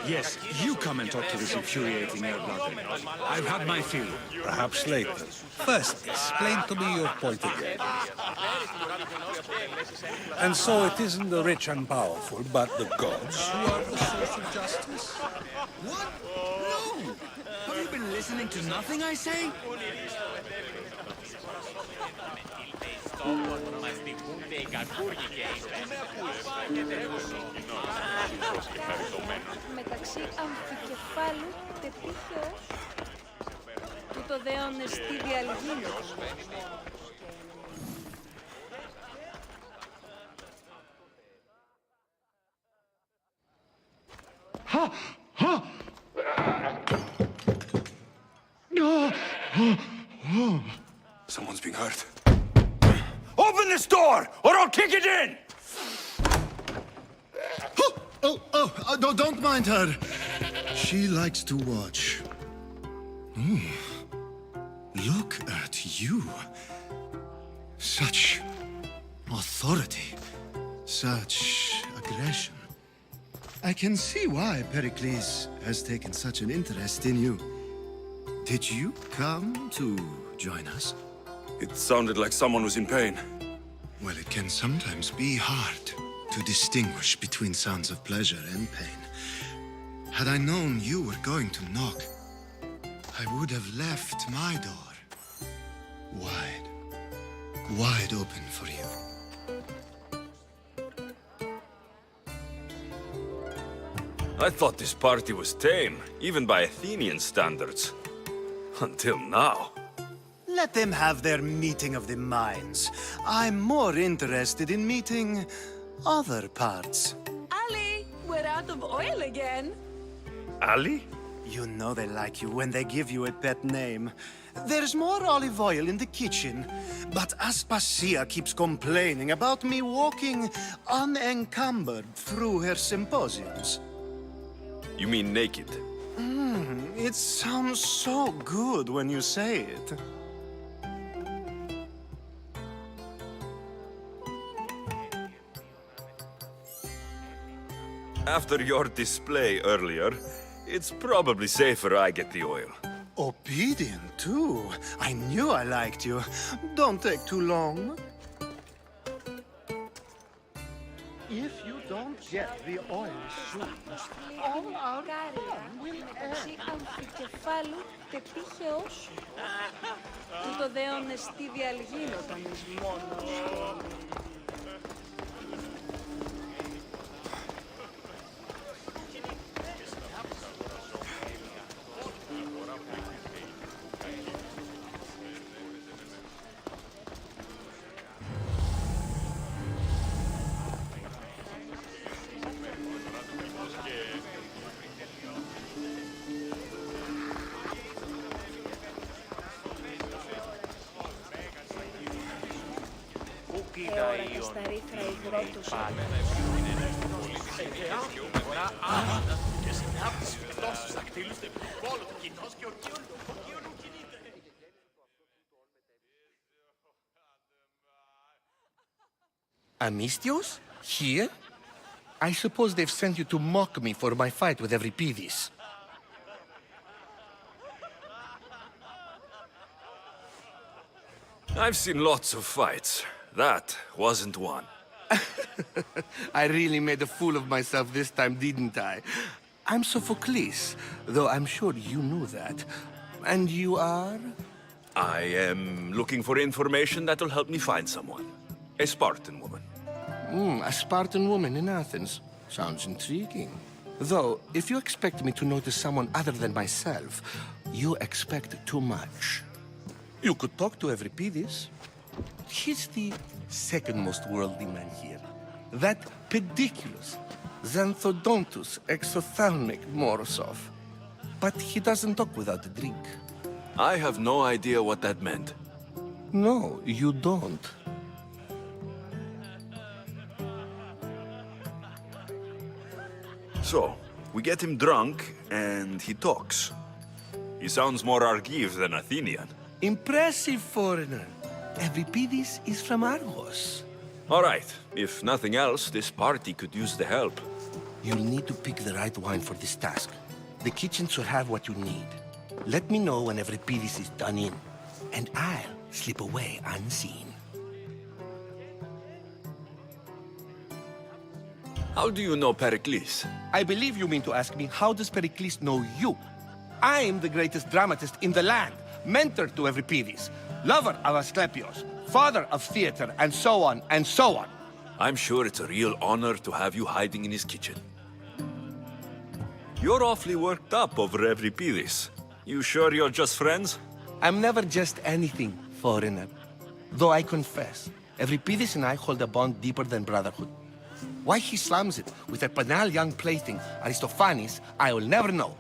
Yes, you come and talk to this infuriating air-blooded. I've had my fill. Perhaps later. First, explain to me your point again. And so it isn't the rich and powerful, but the gods who are the source of justice? What? No! Have you been listening to nothing I say? Μεταξύ αμφικεφάλου τεπίχεως τούτο δέον εστί διαλγίνος. Someone's being hurt. Open this door, or I'll kick it in! Don't mind her. She likes to watch. Look at you. Such authority. Such aggression. I can see why Pericles has taken such an interest in you. Did you come to join us? It sounded like someone was in pain. Well, it can sometimes be hard to distinguish between sounds of pleasure and pain. Had I known you were going to knock, I would have left my door wide open for you. I thought this party was tame, even by Athenian standards. Until now. Let them have their meeting of the minds. I'm more interested in meeting other parts. Ali, we're out of oil again. Ali? You know they like you when they give you a pet name. There's more olive oil in the kitchen, but Aspasia keeps complaining about me walking unencumbered through her symposiums. You mean naked? It sounds so good when you say it. After your display earlier, it's probably safer I get the oil. Obedient, too. I knew I liked you. Don't take too long. If you don't get the oil soon, all our fun will Μεταξύ αμφικεφάλου τεπίχεως τούτο δέον εστί διαλγίνωταν εις μόνος. στα ρήθρα υγρότους. Amistios? Here? I suppose they've sent you to mock me for my fight with Euripides. I've seen lots of fights. That wasn't one. I really made a fool of myself this time, didn't I? I'm Sophocles, though I'm sure you knew that. And you are? I am looking for information that'll help me find someone. A Spartan woman. A Spartan woman in Athens. Sounds intriguing. Though, if you expect me to notice someone other than myself, you expect too much. You could talk to Euripides. He's the second most worldly man here. That pediculous, xanthodontus exophthalmic Morosov. But he doesn't talk without a drink. I have no idea what that meant. No, you don't. So, we get him drunk, and he talks. He sounds more Argive than Athenian. Impressive, foreigner. Euripides is from Argos. All right. If nothing else, this party could use the help. You'll need to pick the right wine for this task. The kitchen should have what you need. Let me know when Euripides is done in, and I'll slip away unseen. How do you know Pericles? I believe you mean to ask me, how does Pericles know you? I'm the greatest dramatist in the land, mentor to Euripides, lover of Asclepios, father of theater, and so on, and so on. I'm sure it's a real honor to have you hiding in his kitchen. You're awfully worked up over Euripides. You sure you're just friends? I'm never just anything, foreigner. Though I confess, Euripides and I hold a bond deeper than brotherhood. Why he slams it with a banal young plaything, Aristophanes, I will never know.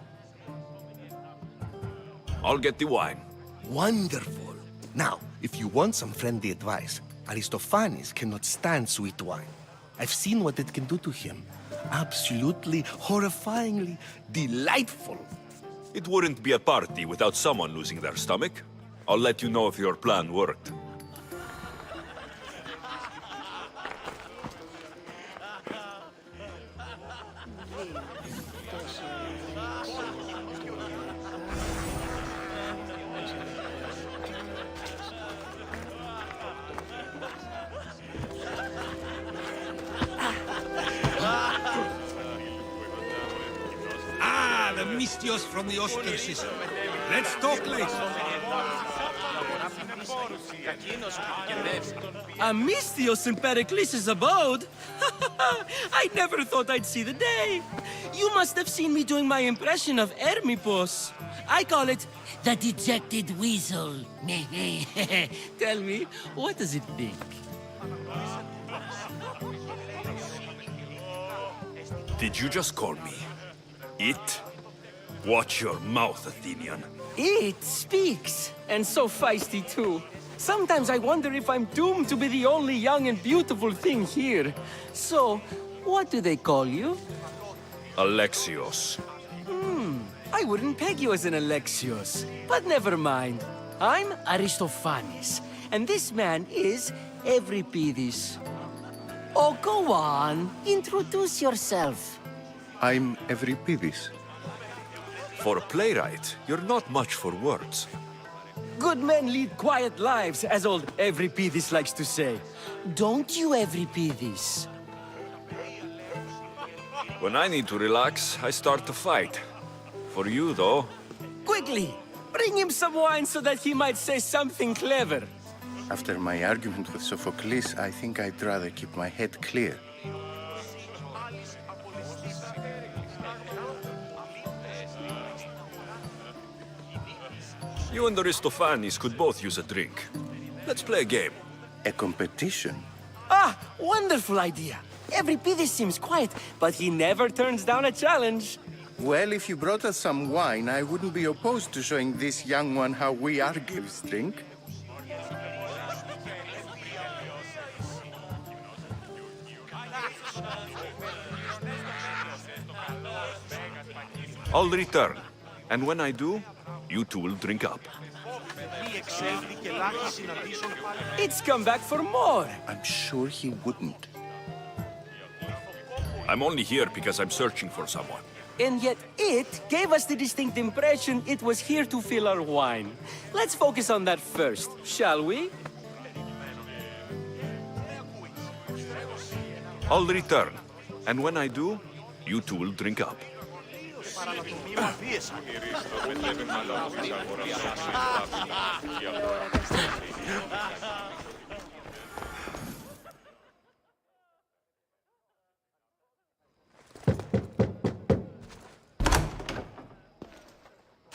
I'll get the wine. Wonderful. Now, if you want some friendly advice, Aristophanes cannot stand sweet wine. I've seen what it can do to him. Absolutely, horrifyingly delightful. It wouldn't be a party without someone losing their stomach. I'll let you know if your plan worked. The Mistios from the ostracism. Let's talk later. Amistios in Pericles' abode? I never thought I'd see the day. You must have seen me doing my impression of Hermippos. I call it the dejected weasel. Tell me, what does it think? Did you just call me it? Watch your mouth, Athenian. It speaks, and so feisty too. Sometimes I wonder if I'm doomed to be the only young and beautiful thing here. So, what do they call you? Alexios. I wouldn't peg you as an Alexios. But never mind. I'm Aristophanes, and this man is Euripides. Oh, go on. Introduce yourself. I'm Euripides. For a playwright, you're not much for words. Good men lead quiet lives, as old Euripides likes to say. Don't you, Euripides? When I need to relax, I start to fight. For you, though... Quickly! Bring him some wine so that he might say something clever. After my argument with Sophocles, I think I'd rather keep my head clear. You and Aristophanes could both use a drink. Let's play a game. A competition? Ah, wonderful idea. Euripides seems quiet, but he never turns down a challenge. Well, if you brought us some wine, I wouldn't be opposed to showing this young one how we Argives drink. I'll return. And when I do, you two will drink up. It's come back for more. I'm sure he wouldn't. I'm only here because I'm searching for someone. And yet it gave us the distinct impression it was here to fill our wine. Let's focus on that first, shall we? I'll return. And when I do, you two will drink up.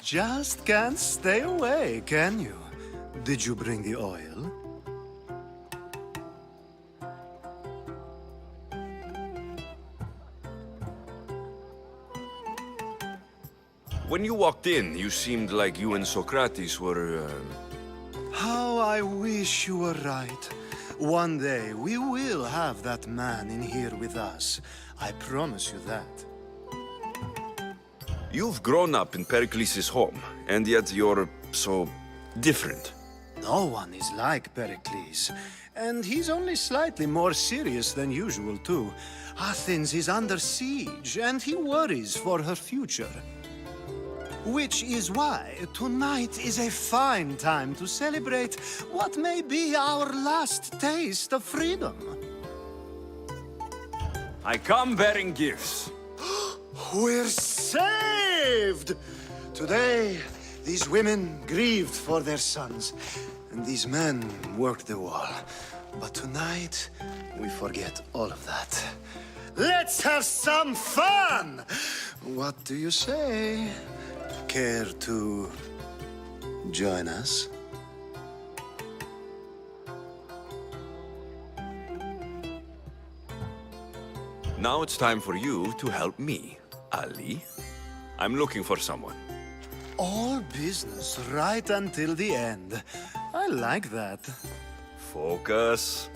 Just can't stay away, can you? Did you bring the oil? When you walked in, you seemed like you and Socrates were, How I wish you were right. One day, we will have that man in here with us. I promise you that. You've grown up in Pericles' home, and yet you're so different. No one is like Pericles. And he's only slightly more serious than usual, too. Athens is under siege, and he worries for her future. Which is why tonight is a fine time to celebrate what may be our last taste of freedom. I come bearing gifts. We're saved! Today, these women grieved for their sons, and these men worked the wall. But tonight, we forget all of that. Let's have some fun! What do you say? Care to join us? Now it's time for you to help me, Ali. I'm looking for someone. All business right until the end. I like that. Focus.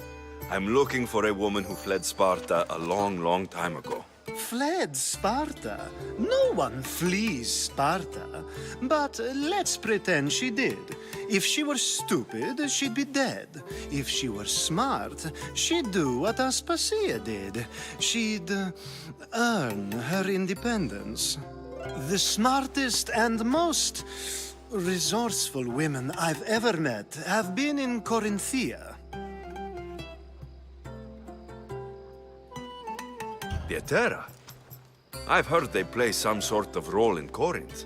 I'm looking for a woman who fled Sparta a long, long time ago. Fled Sparta? No one flees Sparta. But let's pretend she did. If she were stupid, she'd be dead. If she were smart, she'd do what Aspasia did. She'd earn her independence. The smartest and most resourceful women I've ever met have been in Corinthia. Pietera? I've heard they play some sort of role in Corinth,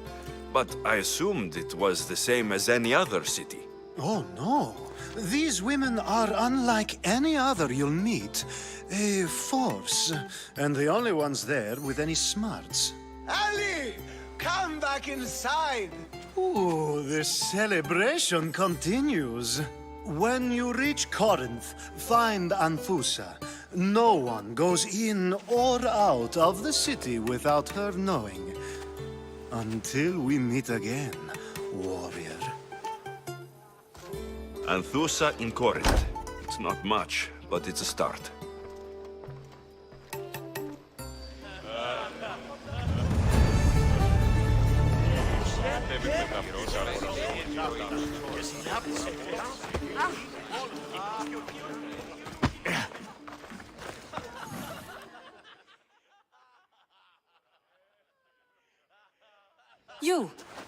but I assumed it was the same as any other city. Oh, no. These women are unlike any other you'll meet. A force, and the only ones there with any smarts. Ali! Come back inside! Ooh, the celebration continues. When you reach Corinth, find Anthusa. No one goes in or out of the city without her knowing. Until we meet again, warrior. Anthusa in Corinth. It's not much, but it's a start.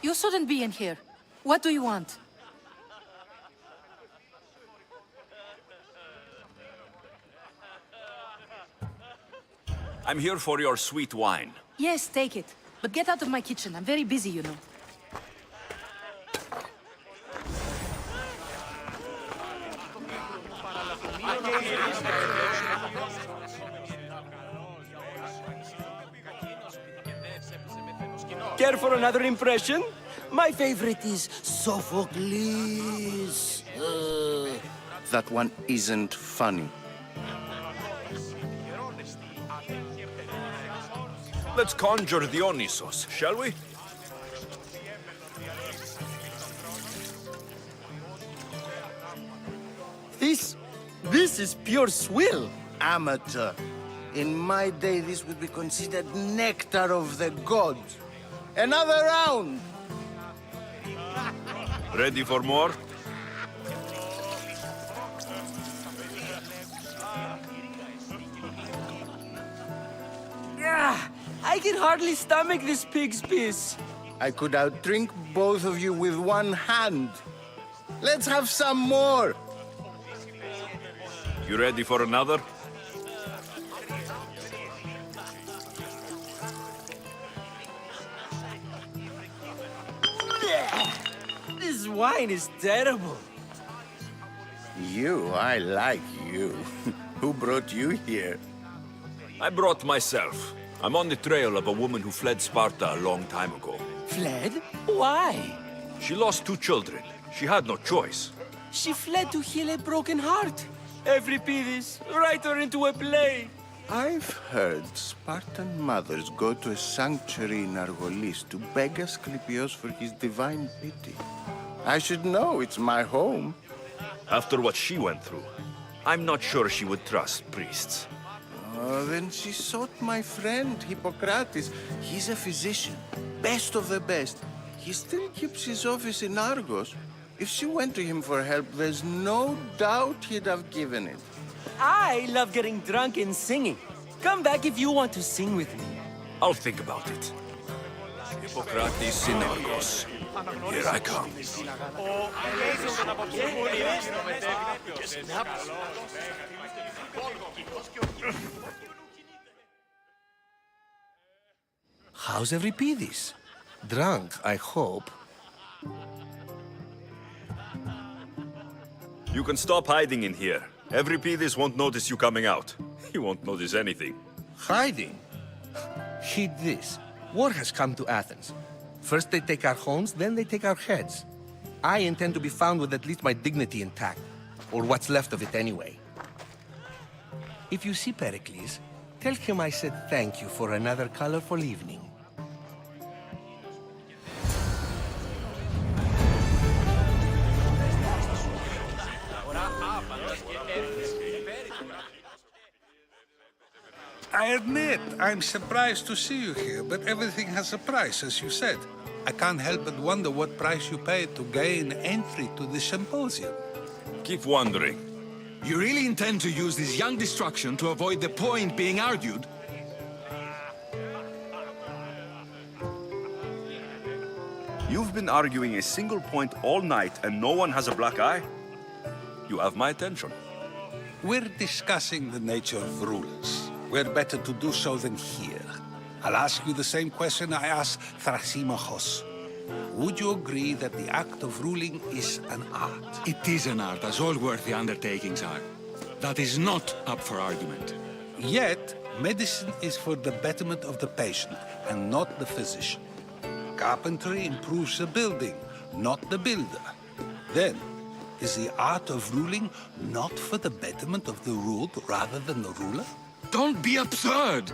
You shouldn't be in here. What do you want? I'm here for your sweet wine. Yes, take it. But get out of my kitchen. I'm very busy, you know. Care for another impression? My favorite is Sophocles. That one isn't funny. Let's conjure Dionysos, shall we? This is pure swill. Amateur. In my day, this would be considered nectar of the gods. Another round! Ready for more? I can hardly stomach this pig's piss. I could outdrink both of you with one hand. Let's have some more! You ready for another? This wine is terrible. You, I like you. Who brought you here? I brought myself. I'm on the trail of a woman who fled Sparta a long time ago. Fled? Why? She lost 2 children. She had no choice. She fled to heal a broken heart. Euripides, write her into a play. I've heard Spartan mothers go to a sanctuary in Argolis to beg Asclepios for his divine pity. I should know, it's my home. After what she went through, I'm not sure she would trust priests. Oh, then she sought my friend, Hippocrates. He's a physician, best of the best. He still keeps his office in Argos. If she went to him for help, there's no doubt he'd have given it. I love getting drunk and singing. Come back if you want to sing with me. I'll think about it. Hippocrates in Argos. Here I come. How's Euripides? Drunk, I hope. You can stop hiding in here. Euripides won't notice you coming out. He won't notice anything. Hiding? Heed this. War has come to Athens. First they take our homes, then they take our heads. I intend to be found with at least my dignity intact. Or what's left of it anyway. If you see Pericles, tell him I said thank you for another colorful evening. I admit, I'm surprised to see you here, but everything has a price, as you said. I can't help but wonder what price you paid to gain entry to the symposium. Keep wondering. You really intend to use this young destruction to avoid the point being argued? You've been arguing a single point all night and no one has a black eye? You have my attention. We're discussing the nature of rules. Where better to do so than here? I'll ask you the same question I asked Thrasymachos. Would you agree that the act of ruling is an art? It is an art, as all worthy undertakings are. That is not up for argument. Yet, medicine is for the betterment of the patient, and not the physician. Carpentry improves the building, not the builder. Then, is the art of ruling not for the betterment of the ruled rather than the ruler? Don't be absurd!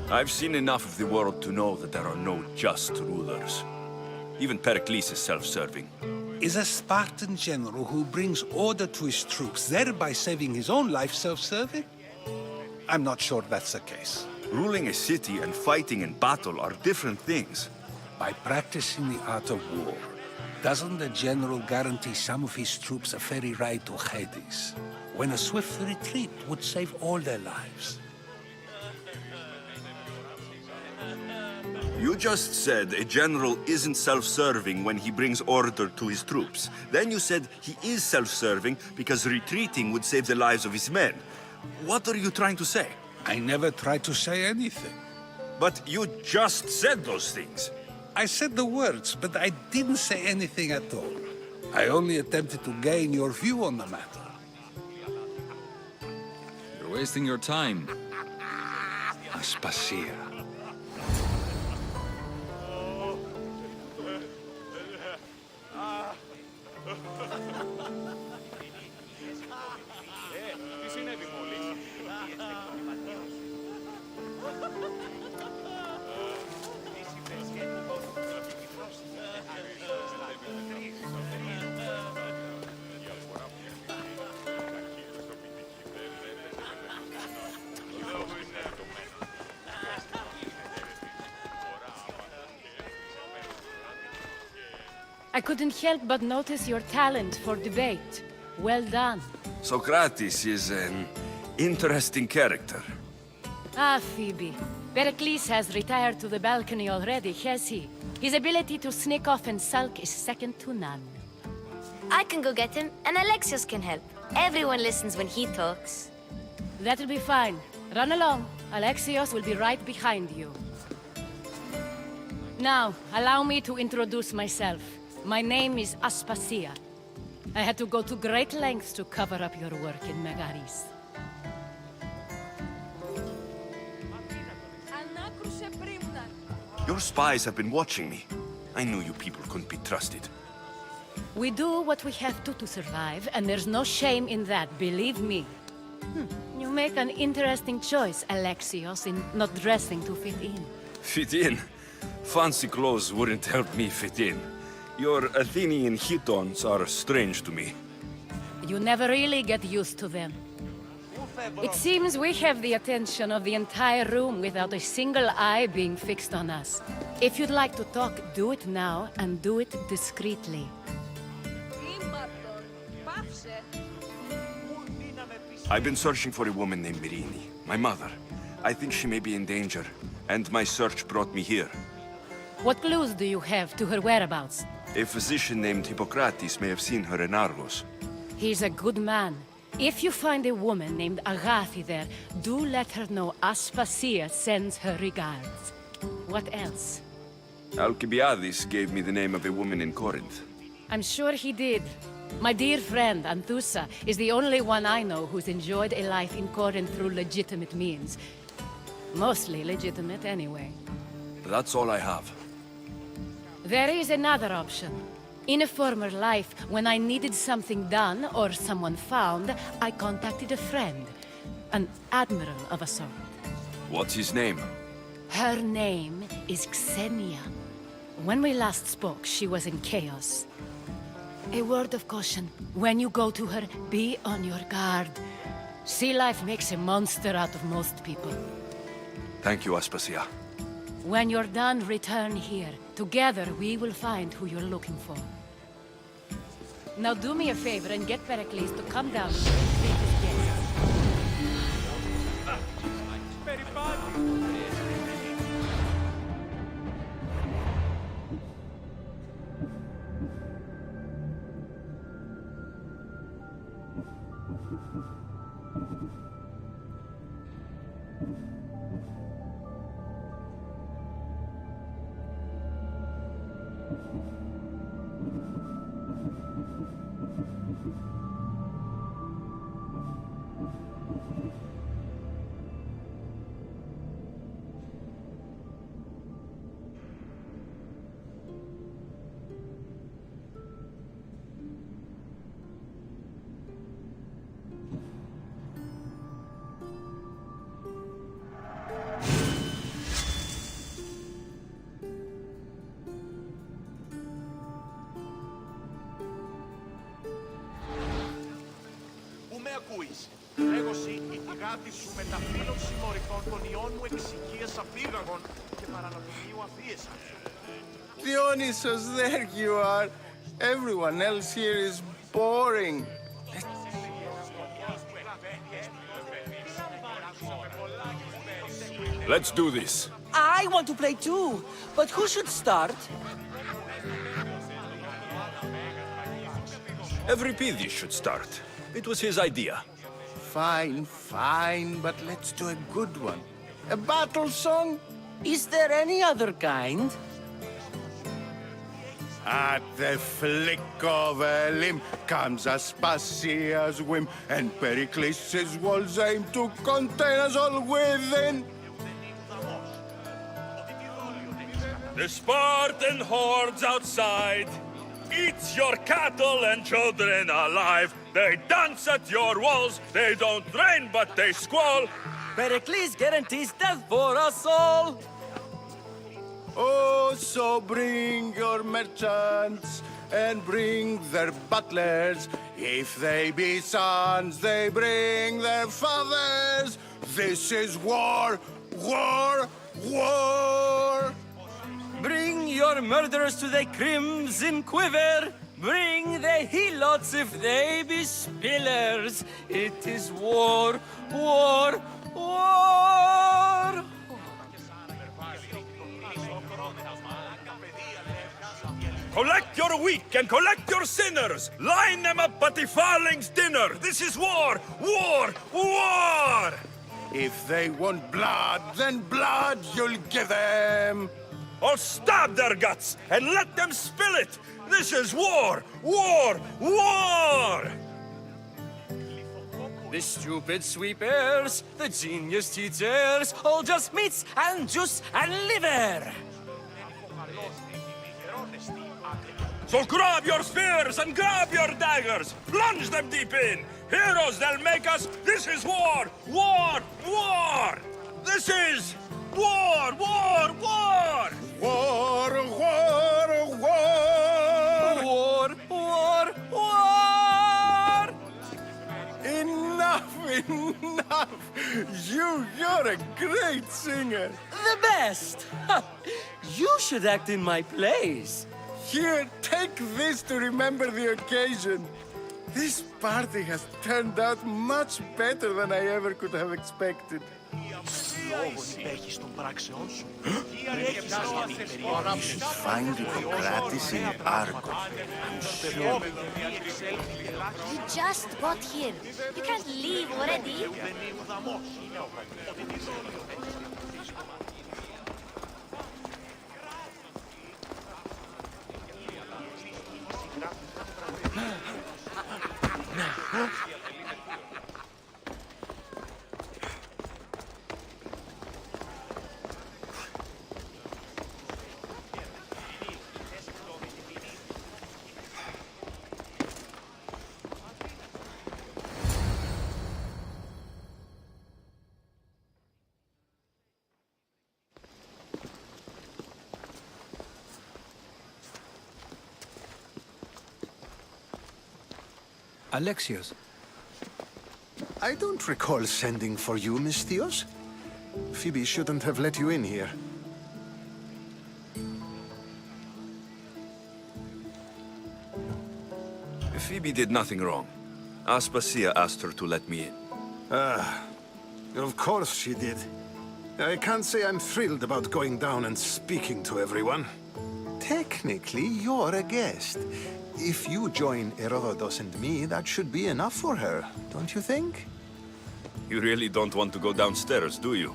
I've seen enough of the world to know that there are no just rulers. Even Pericles is self-serving. Is a Spartan general who brings order to his troops, thereby saving his own life, self-serving? I'm not sure that's the case. Ruling a city and fighting in battle are different things. By practicing the art of war, doesn't the general guarantee some of his troops a ferry ride to Hades, when a swift retreat would save all their lives? You just said a general isn't self-serving when he brings order to his troops. Then you said he is self-serving because retreating would save the lives of his men. What are you trying to say? I never tried to say anything. But you just said those things. I said the words, but I didn't say anything at all. I only attempted to gain your view on the matter. You're wasting your time. Aspasia. I couldn't help but notice your talent for debate. Well done. Socrates is an interesting character. Ah, Phoebe. Pericles has retired to the balcony already, has he? His ability to sneak off and sulk is second to none. I can go get him, and Alexios can help. Everyone listens when he talks. That'll be fine. Run along. Alexios will be right behind you. Now, allow me to introduce myself. My name is Aspasia. I had to go to great lengths to cover up your work in Megaris. Your spies have been watching me. I knew you people couldn't be trusted. We do what we have to survive, and there's no shame in that, believe me. You make an interesting choice, Alexios, in not dressing to fit in. Fit in? Fancy clothes wouldn't help me fit in. Your Athenian chitons are strange to me. You never really get used to them. It seems we have the attention of the entire room without a single eye being fixed on us. If you'd like to talk, do it now, and do it discreetly. I've been searching for a woman named Mirini, my mother. I think she may be in danger, and my search brought me here. What clues do you have to her whereabouts? A physician named Hippocrates may have seen her in Argos. He's a good man. If you find a woman named Agathi there, do let her know Aspasia sends her regards. What else? Alcibiades gave me the name of a woman in Corinth. I'm sure he did. My dear friend, Anthusa, is the only one I know who's enjoyed a life in Corinth through legitimate means. Mostly legitimate, anyway. That's all I have. There is another option. In a former life, when I needed something done or someone found, I contacted a friend. An admiral of a sort. What's his name? Her name is Xenia. When we last spoke, she was in chaos. A word of caution. When you go to her, be on your guard. Sea life makes a monster out of most people. Thank you, Aspasia. When you're done, return here. Together, we will find who you're looking for. Now do me a favor and get Pericles to come down and greet his guests. Λέγωση, η θυγάτη σου με τα φύλλων συμμορφών των ιών μου εξοικίας αφήγαγων και παρανατομίου αφίεσα. Dionysus, there you are. Everyone else here is boring. Let's do this. I want to play too, but who should start? Euripides should start. It was his idea. Fine, fine, but let's do a good one. A battle song? Is there any other kind? At the flick of a limb comes Aspasia's whim, and Pericles' walls aim to contain us all within. The Spartan hordes outside eat your cattle and children alive. They dance at your walls. They don't rain, but they squall. Pericles guarantees death for us all. Oh, so bring your merchants and bring their butlers. If they be sons, they bring their fathers. This is war, war, war. Bring your murderers to the crimson quiver. Bring the helots if they be spillers. It is war, war, war! Collect your weak and collect your sinners! Line them up at the Farling's dinner! This is war! War! War! If they want blood, then blood you'll give them! Or stab their guts and let them spill it! This is war! War! War! The stupid sweepers, the genius teachers, all just meats and juice and liver! So grab your spears and grab your daggers! Plunge them deep in! Heroes they'll make us! This is war! War! War! This is war! War! War! War! War! War! War! War! War! Enough! Enough! You're a great singer! The best! You should act in my plays. Here, take this to remember the occasion. This party has turned out much better than I ever could have expected. Λόγω υπέχεις των πράξεών σου. You should find Hippocrates in Argos. I'm sure. You just got here. You can't leave already. Alexios. I don't recall sending for you, Misthios. Phoebe shouldn't have let you in here. Phoebe did nothing wrong. Aspasia asked her to let me in. Of course she did. I can't say I'm thrilled about going down and speaking to everyone. Technically, you're a guest. If you join Herodotus and me, that should be enough for her, don't you think? You really don't want to go downstairs, do you?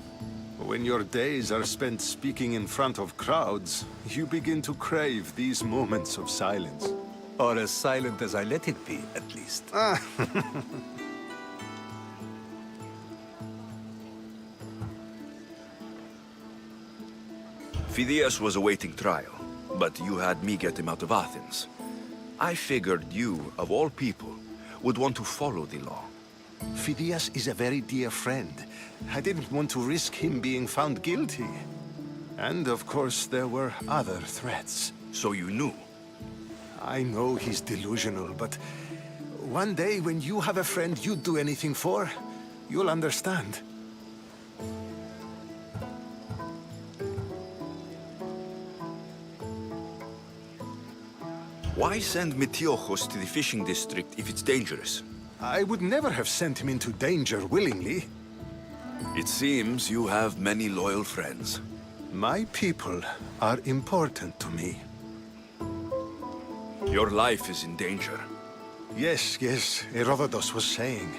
When your days are spent speaking in front of crowds, you begin to crave these moments of silence. Or as silent as I let it be, at least. Phidias was awaiting trial, but you had me get him out of Athens. I figured you, of all people, would want to follow the law. Phidias is a very dear friend. I didn't want to risk him being found guilty. And of course, there were other threats. So you knew? I know he's delusional, but one day when you have a friend you'd do anything for, you'll understand. Why send Metiochos to the fishing district if it's dangerous? I would never have sent him into danger willingly. It seems you have many loyal friends. My people are important to me. Your life is in danger. Yes, Herodotus was saying.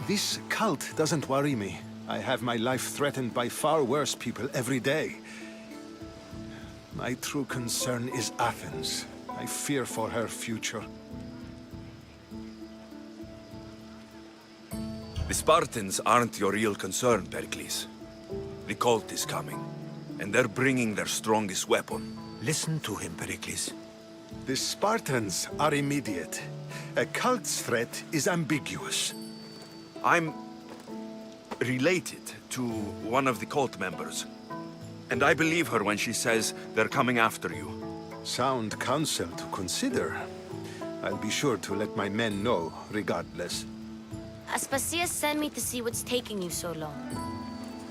This cult doesn't worry me. I have my life threatened by far worse people every day. My true concern is Athens. I fear for her future. The Spartans aren't your real concern, Pericles. The cult is coming, and they're bringing their strongest weapon. Listen to him, Pericles. The Spartans are immediate. A cult's threat is ambiguous. I'm related to one of the cult members, and I believe her when she says they're coming after you. Sound counsel to consider. I'll be sure to let my men know, regardless. Aspasia sent me to see what's taking you so long.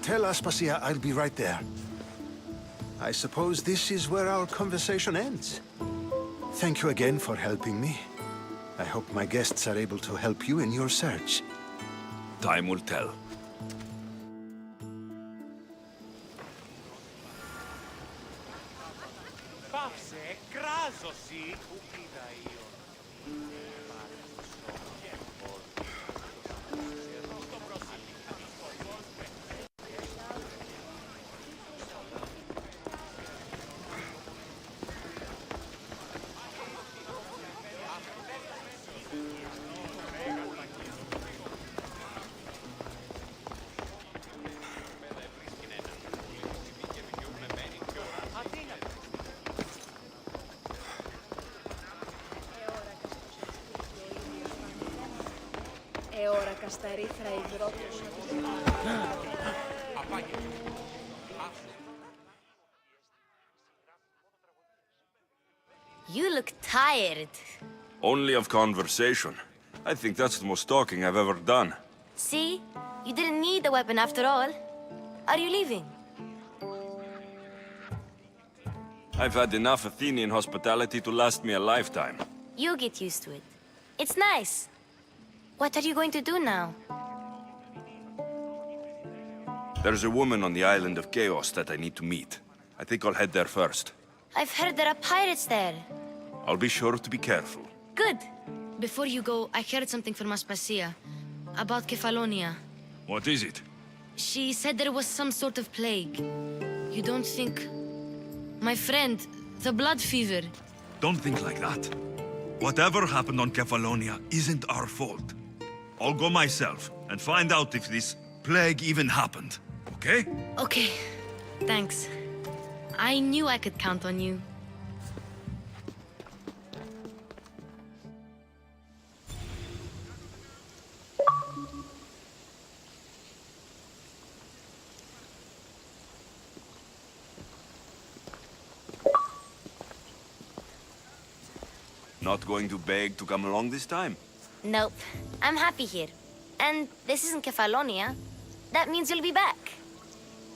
Tell Aspasia I'll be right there. I suppose this is where our conversation ends. Thank you again for helping me. I hope my guests are able to help you in your search. Time will tell. Πάψε, εκράζωση, που είδα io. ώρα κασταρίθρα υδρότους. You look tired. Only of conversation. I think that's the most talking I've ever done. See? You didn't need the weapon after all. Are you leaving? I've had enough Athenian hospitality to last me a lifetime. You get used to it. It's nice. What are you going to do now? There's a woman on the island of Chaos that I need to meet. I think I'll head there first. I've heard there are pirates there. I'll be sure to be careful. Good. Before you go, I heard something from Aspasia. About Kefalonia. What is it? She said there was some sort of plague. You don't think... My friend, the blood fever. Don't think like that. Whatever happened on Kefalonia isn't our fault. I'll go myself and find out if this plague even happened, okay? Okay. Thanks. I knew I could count on you. Not going to beg to come along this time? Nope. I'm happy here. And this isn't Kefalonia. That means you'll be back.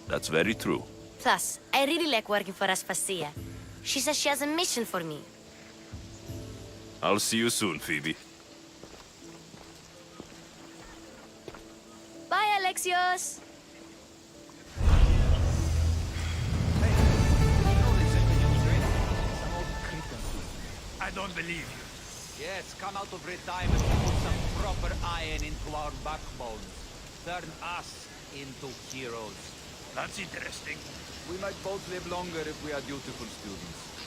That's very true. Plus, I really like working for Aspasia. She says she has a mission for me. I'll see you soon, Phoebe. Bye, Alexios! I don't believe you. Yes, come out of retirement and put some proper iron into our backbones. Turn us into heroes. That's interesting. We might both live longer if we are dutiful students.